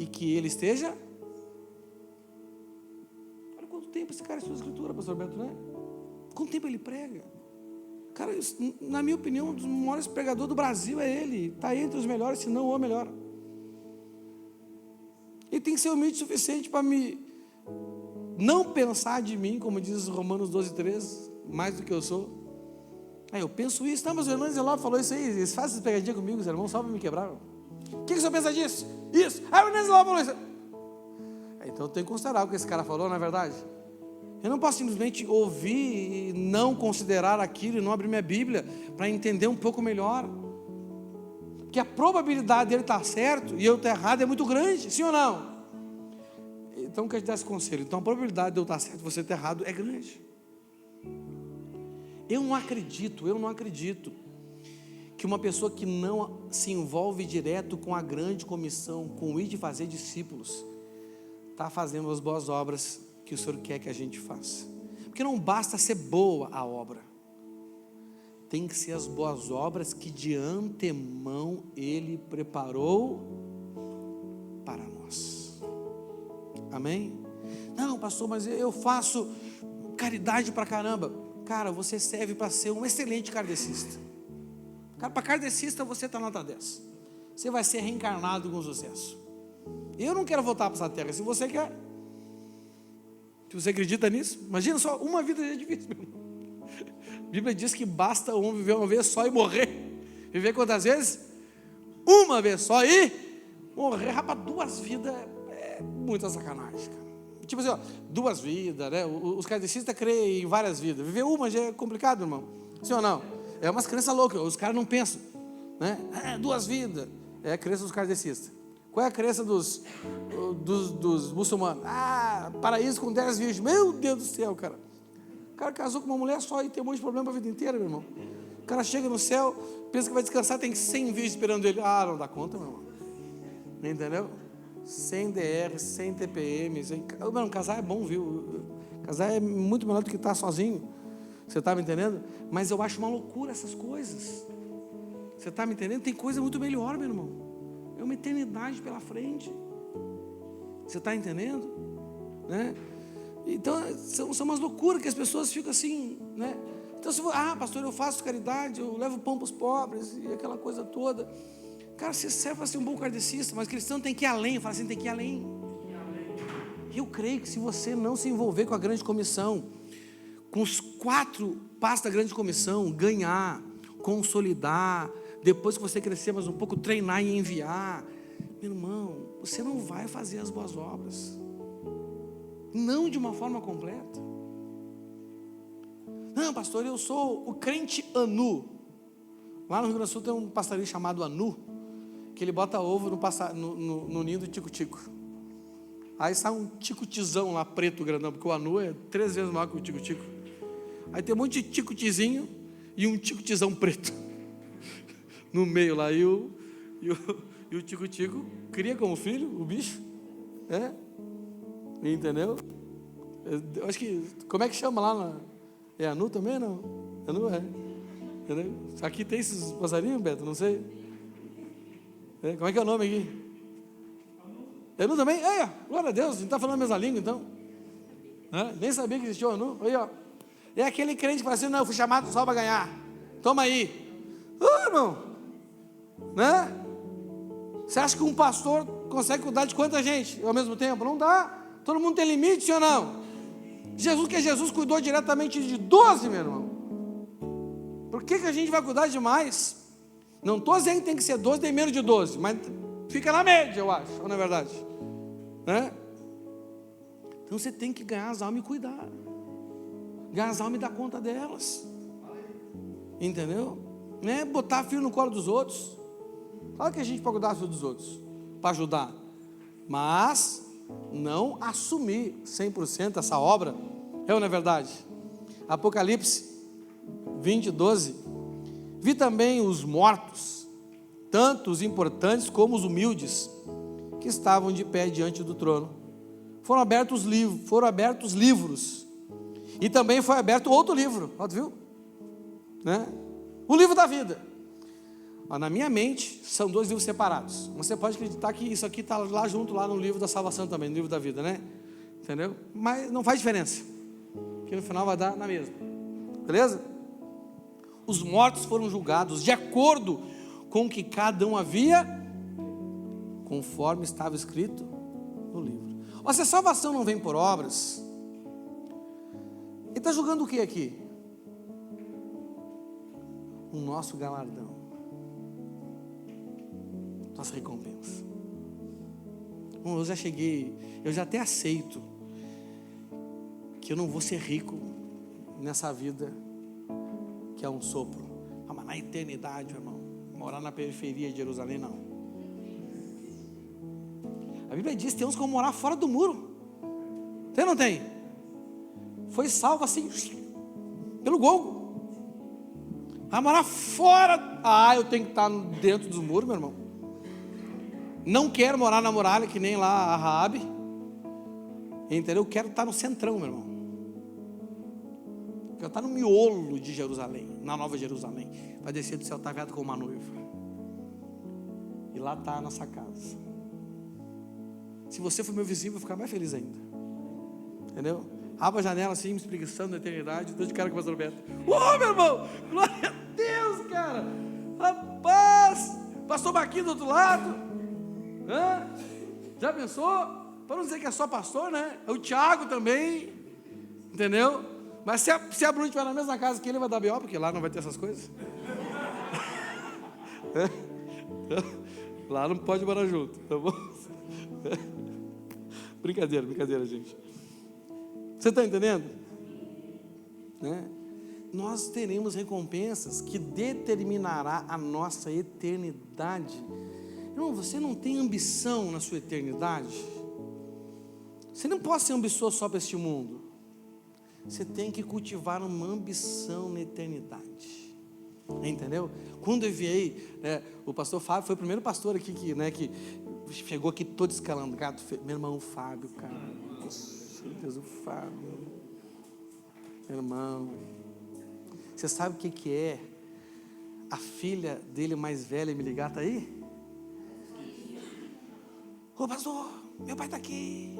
e que ele esteja. Olha quanto tempo esse cara estuda a Escritura, pastor Beto, né? Quanto tempo ele prega? Cara, na minha opinião, um dos maiores pregadores do Brasil é ele. Está entre os melhores, se não o melhor. Ele tem que ser humilde o suficiente para me não pensar de mim, como diz Romanos 12:3, mais do que eu sou. Aí eu penso isso, mas o Hernandes Lopes falou isso aí, eles fazem essa pegadinha comigo, os irmãos só para me quebrar. O que o senhor pensa disso? Isso. Aí o Hernandes Lopes falou isso. Então eu tenho que considerar o que esse cara falou, não é verdade? Eu não posso simplesmente ouvir e não considerar aquilo e não abrir minha Bíblia para entender um pouco melhor. Porque a probabilidade dele estar certo e eu estar errado é muito grande, sim ou não? Então eu quero te dar esse conselho. Então a probabilidade de eu estar certo e você estar errado é grande. Eu não acredito que uma pessoa que não se envolve direto com a grande comissão, com o ir de fazer discípulos, está fazendo as boas obras que o Senhor quer que a gente faça. Porque não basta ser boa a obra, tem que ser as boas obras que de antemão Ele preparou para nós. Amém? Não, pastor, mas eu faço caridade pra caramba. Cara, você serve para ser um excelente kardecista. Cara, para kardecista você está nota 10. Você vai ser reencarnado com sucesso. Eu não quero voltar para essa terra, se você quer. Se você acredita nisso, imagina só, uma vida já é difícil, meu irmão. A Bíblia diz que basta um viver uma vez só e morrer. Viver quantas vezes? Uma vez só e morrer. Rapaz, 2 vidas é muita sacanagem, cara. Tipo assim, ó, 2 vidas, né? Os kardecistas creem em várias vidas. Viver uma já é complicado, irmão. Sim ou não? É umas crenças loucas, os caras não pensam, né? 2 vidas. É a crença dos kardecistas. Qual é a crença dos muçulmanos? Paraíso com 10 virgens. Meu Deus do céu, cara. O cara casou com uma mulher só e tem um monte de problema para a vida inteira, meu irmão. O cara chega no céu, pensa que vai descansar, tem 100 virgens esperando ele. Não dá conta, meu irmão. entendeu? Sem DR, sem TPM, Mano, casar é bom, viu? Casar é muito melhor do que estar sozinho. Você está me entendendo? Mas eu acho uma loucura essas coisas. Você está me entendendo? Tem coisa muito melhor, meu irmão. É uma eternidade pela frente. Você está entendendo? Né? Então, são umas loucuras que as pessoas ficam assim, né? Então, pastor, eu faço caridade, eu levo pão para os pobres e aquela coisa toda. Cara, você serve para ser um bom kardecista, mas cristão tem que ir além. Fala assim, tem que ir além. Eu creio que se você não se envolver com a grande comissão, com os 4 passos da grande comissão, ganhar, consolidar, depois que você crescer mais um pouco, treinar e enviar, meu irmão, você não vai fazer as boas obras, não de uma forma completa. Não, pastor, eu sou o crente Anu. Lá no Rio Grande do Sul tem um passarinho chamado Anu, que ele bota ovo no ninho do tico-tico. Aí sai um tico-tizão lá, preto, grandão, porque o Anu é 3 vezes maior que o tico-tico. Aí tem um monte de tico-tizinho e um tico-tizão preto no meio lá. E o tico-tico cria como filho o bicho. Entendeu? Eu acho que, como é que chama lá? É Anu também, não? Anu é. Entendeu? Aqui tem esses passarinhos, Beto? Não sei. Como é que é o nome aqui? Anu também? Glória a Deus, a gente está falando a mesma língua então. Nem sabia que existia o Anu. Aí, ó. É aquele crente que fala assim, não, eu fui chamado só para ganhar. Toma aí. Irmão. Né? Você acha que um pastor consegue cuidar de quanta gente ao mesmo tempo? Não dá. Todo mundo tem limite, sim ou não? Jesus cuidou diretamente de 12, meu irmão. Por que a gente vai cuidar de mais? Não estou dizendo que tem que ser 12, nem menos de 12, mas fica na média, eu acho, não é verdade? Né? Então você tem que ganhar as almas e cuidar. Ganhar as almas e dar conta delas. Entendeu? Não é botar filho no colo dos outros. Claro que a gente pode cuidar do filho dos outros, para ajudar. Mas não assumir 100% essa obra. É ou não é verdade? Apocalipse 20, 12. Vi também os mortos, tanto os importantes como os humildes, que estavam de pé diante do trono. Foram abertos livros. E também foi aberto outro livro, viu? Né? O livro da vida. Na minha mente, são 2 livros separados. Você pode acreditar que isso aqui está lá junto, lá no livro da salvação também, no livro da vida, né? Entendeu? Mas não faz diferença, que no final vai dar na mesma. Beleza? Os mortos foram julgados de acordo com o que cada um havia, conforme estava escrito no livro. Se a salvação não vem por obras, ele está julgando o que aqui? O nosso galardão, nossa recompensa. Eu já até aceito que eu não vou ser rico nessa vida que é um sopro, mas na eternidade, meu irmão, morar na periferia de Jerusalém, não. A Bíblia diz que tem uns que vão morar fora do muro. Tem ou não tem? Foi salvo assim, pelo Golgo. Vai morar fora. Eu tenho que estar dentro dos muros, meu irmão. Não quero morar na muralha, que nem lá a Raabe. Entendeu? Eu quero estar no centrão, meu irmão. Eu quero estar no miolo de Jerusalém, na Nova Jerusalém. Vai descer do céu tapeado com uma noiva. E lá está a nossa casa. Se você for meu vizinho, eu vou ficar mais feliz ainda. Entendeu? Abra a janela assim, me espreguiçando na eternidade. Estou de cara com o pastor Beto. Meu irmão! Glória a Deus, cara! Rapaz! Pastor Marquinhos do outro lado. Já pensou? Para não dizer que é só pastor, né? O Tiago também. Entendeu? Mas se a Bruna estiver na mesma casa que ele, vai dar B.O., porque lá não vai ter essas coisas. Lá não pode morar junto, tá bom? Brincadeira, gente. Você está entendendo? Né? Nós teremos recompensas que determinará a nossa eternidade. Irmão, você não tem ambição na sua eternidade? Você não pode ser ambicioso só para este mundo. Você tem que cultivar uma ambição na eternidade. Entendeu? Quando eu enviei, o pastor Fábio foi o primeiro pastor aqui que chegou aqui todo escalangado. Meu irmão, o Fábio, cara. Nossa, Deus, o Fábio. Meu irmão. Você sabe o que é a filha dele mais velha me ligar? Tá aí? Ô pastor, meu pai tá aqui.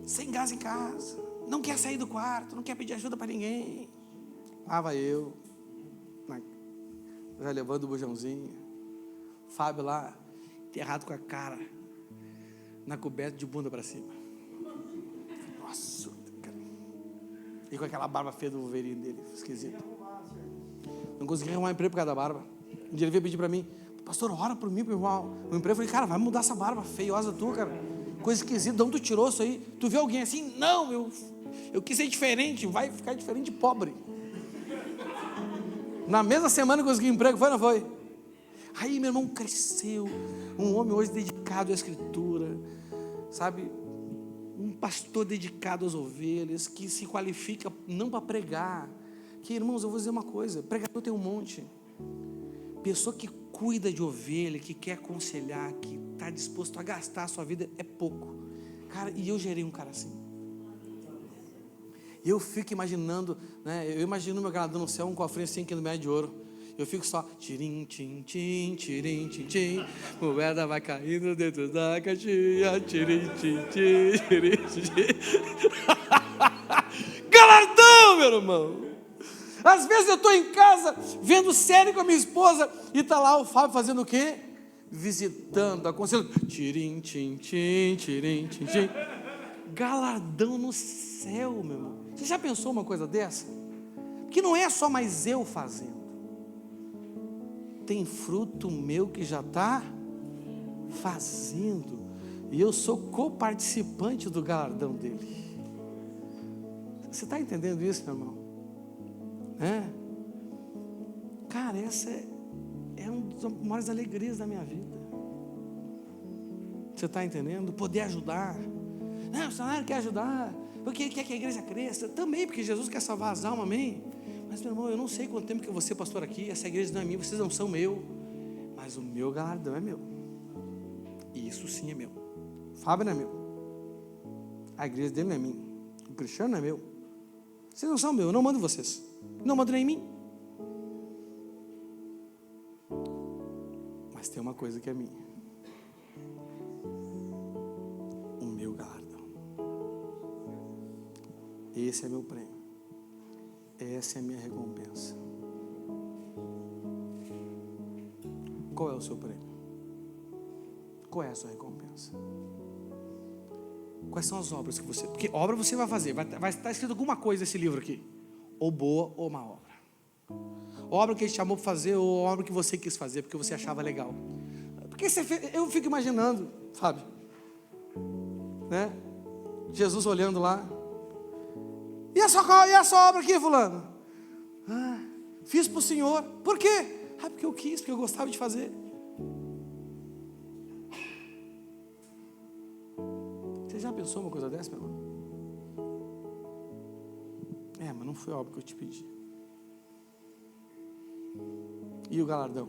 Sem gás em casa. Não quer sair do quarto. Não quer pedir ajuda para ninguém. Lá vai eu. Já levando o bujãozinho. Fábio lá, enterrado com a cara na coberta de bunda para cima. Nossa, cara. E com aquela barba feia do Wolverine dele, esquisito. Não consegui arrumar emprego por causa da barba. Um dia ele veio pedir para mim: pastor, ora por mim, para o emprego. Eu falei: cara, vai mudar essa barba feiosa tua, cara. Coisa esquisita, de onde tu tirou isso aí? Tu viu alguém assim? Não, eu quis ser diferente. Vai ficar diferente de pobre. Na mesma semana eu consegui emprego, foi ou não foi? Aí meu irmão cresceu, um homem hoje dedicado à escritura, sabe, um pastor dedicado às ovelhas, que se qualifica não para pregar, que irmãos, eu vou dizer uma coisa, pregador tem um monte, pessoa que cuida de ovelha, que quer aconselhar, que está disposto a gastar a sua vida, é pouco, cara, e eu gerei um cara assim. Eu fico imaginando, né? Eu imagino meu galardão no céu, um cofrinho assim, que no meio de ouro. Eu fico só, tirim, tim, tim, tirim, tim, tim, moeda vai caindo dentro da caixinha, tirim, tim, tim, tirim, tim. Galardão, meu irmão! Às vezes eu estou em casa, vendo série com a minha esposa, e está lá o Fábio fazendo o quê? Visitando, aconselhando, tirim, tim, tim, tirim, tim, tim. Galardão no céu, meu irmão. Você já pensou uma coisa dessa? Que não é só mais eu fazendo. Tem fruto meu que já está fazendo. E eu sou coparticipante do galardão dele. Você está entendendo isso, meu irmão? Cara, essa é uma das maiores alegrias da minha vida. Você está entendendo? Poder ajudar. Não, o missionário quer ajudar, porque quer que a igreja cresça, também porque Jesus quer salvar as almas, amém? Mas meu irmão, eu não sei quanto tempo que eu vou ser pastor aqui, essa igreja não é minha, vocês não são meu, mas o meu galardão é meu, e isso sim é meu. Fábio não é meu, a igreja dele não é minha, o Cristiano não é meu, vocês não são meu, eu não mando em vocês, não mando nem em mim, mas tem uma coisa que é minha, o meu galardão. Esse é meu prêmio. Essa é a minha recompensa. Qual é o seu prêmio? Qual é a sua recompensa? Quais são as obras que você... Porque obra você vai fazer. Vai estar escrito alguma coisa nesse livro aqui. Ou boa ou má obra. Obra que ele te chamou para fazer ou obra que você quis fazer porque você achava legal. Porque eu fico imaginando, Fábio, né? Jesus olhando lá. E a sua obra aqui, fulano? Fiz para o Senhor. Por quê? Porque eu quis, porque eu gostava de fazer. Você já pensou uma coisa dessa, meu irmão? Mas não foi a obra que eu te pedi. E o galardão?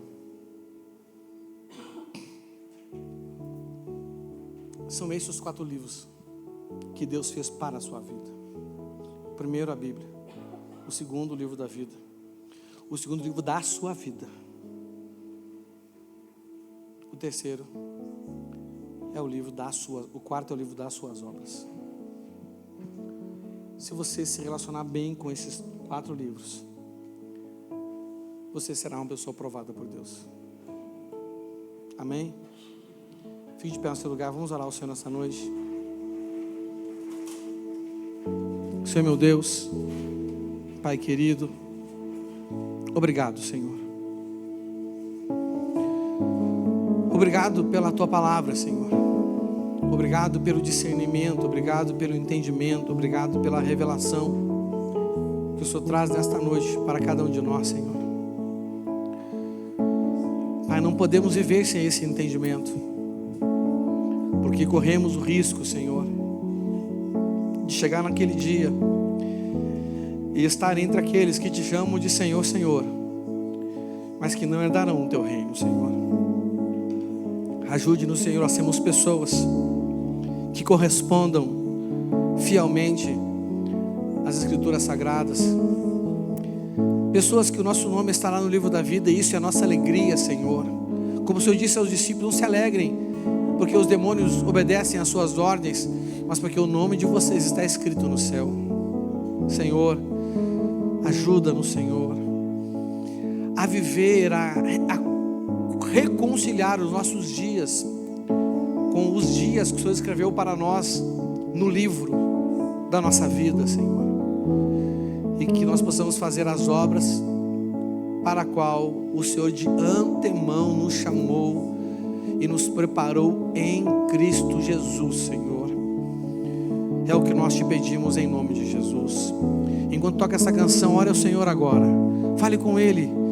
São esses os 4 livros que Deus fez para a sua vida. O primeiro, a Bíblia. O segundo, o livro da vida. O segundo, o livro da sua vida. O terceiro é o livro das suas. O quarto é o livro das suas obras. Se você se relacionar bem com esses 4 livros, você será uma pessoa aprovada por Deus. Amém? Fique de pé no seu lugar. Vamos orar ao Senhor nessa noite. Senhor meu Deus, Pai querido, obrigado, Senhor. Obrigado pela Tua palavra, Senhor. Obrigado pelo discernimento, obrigado pelo entendimento, obrigado pela revelação que o Senhor traz nesta noite para cada um de nós, Senhor. Pai, não podemos viver sem esse entendimento, porque corremos o risco, Senhor, de chegar naquele dia e estar entre aqueles que te chamam de Senhor, Senhor, mas que não herdarão o teu reino, Senhor. Ajude-nos, Senhor, a sermos pessoas que correspondam fielmente às Escrituras Sagradas. Pessoas que o nosso nome estará no livro da vida, e isso é a nossa alegria, Senhor. Como o Senhor disse aos discípulos, não se alegrem porque os demônios obedecem às suas ordens, mas porque o nome de vocês está escrito no céu. Senhor, ajuda-nos, Senhor, a viver, a reconciliar os nossos dias com os dias que o Senhor escreveu para nós no livro da nossa vida, Senhor. E que nós possamos fazer as obras para a qual o Senhor de antemão nos chamou e nos preparou em Cristo Jesus, Senhor. É o que nós te pedimos em nome de Jesus. Enquanto toca essa canção, ore ao Senhor agora. Fale com Ele.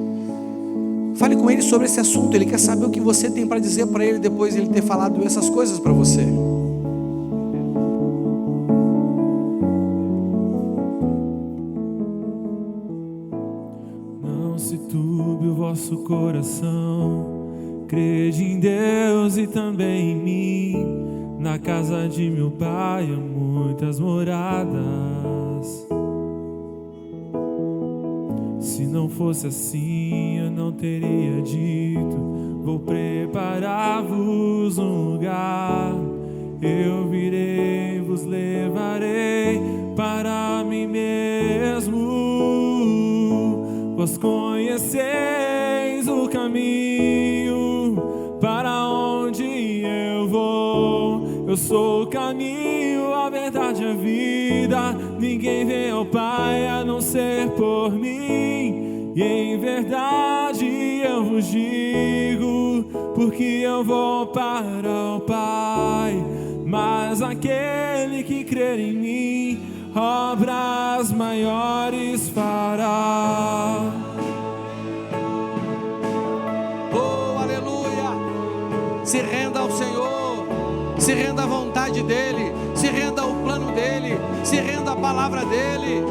Fale com Ele sobre esse assunto. Ele quer saber o que você tem para dizer para Ele depois de Ele ter falado essas coisas para você. Não se turbe o vosso coração. Crede em Deus e também em mim. Na casa de meu Pai há muitas moradas. Se não fosse assim, eu não teria dito: vou preparar-vos um lugar. Eu virei, vos levarei para mim mesmo. Vós conheceis o caminho para onde eu vou. Eu sou o caminho, a verdade e a vida. Ninguém vem ao Pai a não ser por mim. E em verdade eu vos digo, porque eu vou para o Pai. Mas aquele que crer em mim, obras maiores fará. Oh, aleluia! Se renda ao Senhor, se renda à vontade dEle, se renda ao plano dEle, se renda à palavra dEle,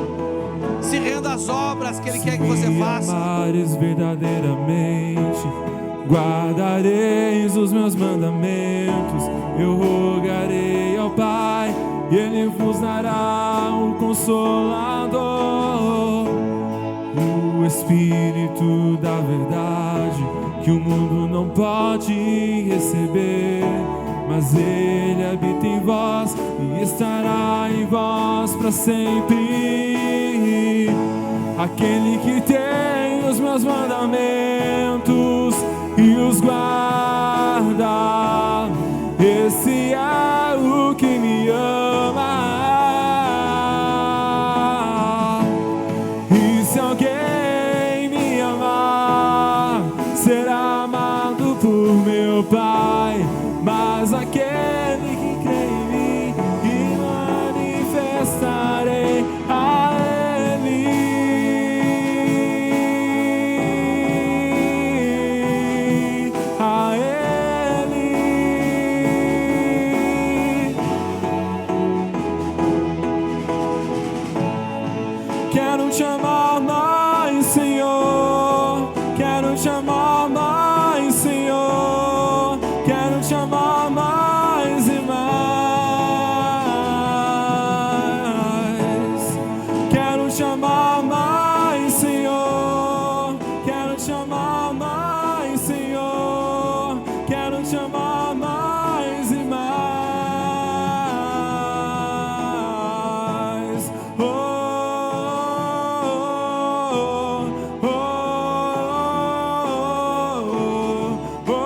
se renda às obras que Ele quer que você faça. Se me amares verdadeiramente, guardareis os meus mandamentos. Eu rogarei ao Pai e Ele vos dará o Consolador, o Espírito da verdade, que o mundo não pode receber, mas Ele habita em vós e estará em vós para sempre. Aquele que tem os meus mandamentos e os guarda, esse é o que me ama. E se alguém me amar, será amado por meu Pai. Mas aquele que crê em mim, e manifestarei a Ele. A Ele. Quero te amar mais, Senhor. Quero te amar mais, Senhor. Quero te amar mais e mais. Quero te amar mais, Senhor. Quero te amar mais, Senhor. Quero te amar mais e mais. Oh, oh, oh, oh, oh,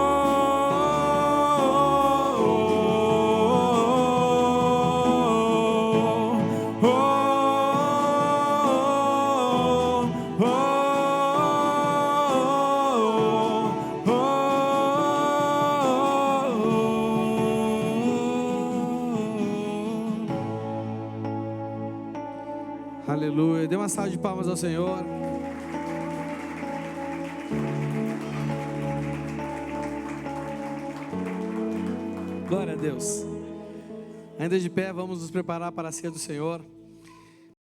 Aleluia. Dê uma salva de palmas ao Senhor. Glória a Deus. Ainda de pé, vamos nos preparar para a ceia do Senhor.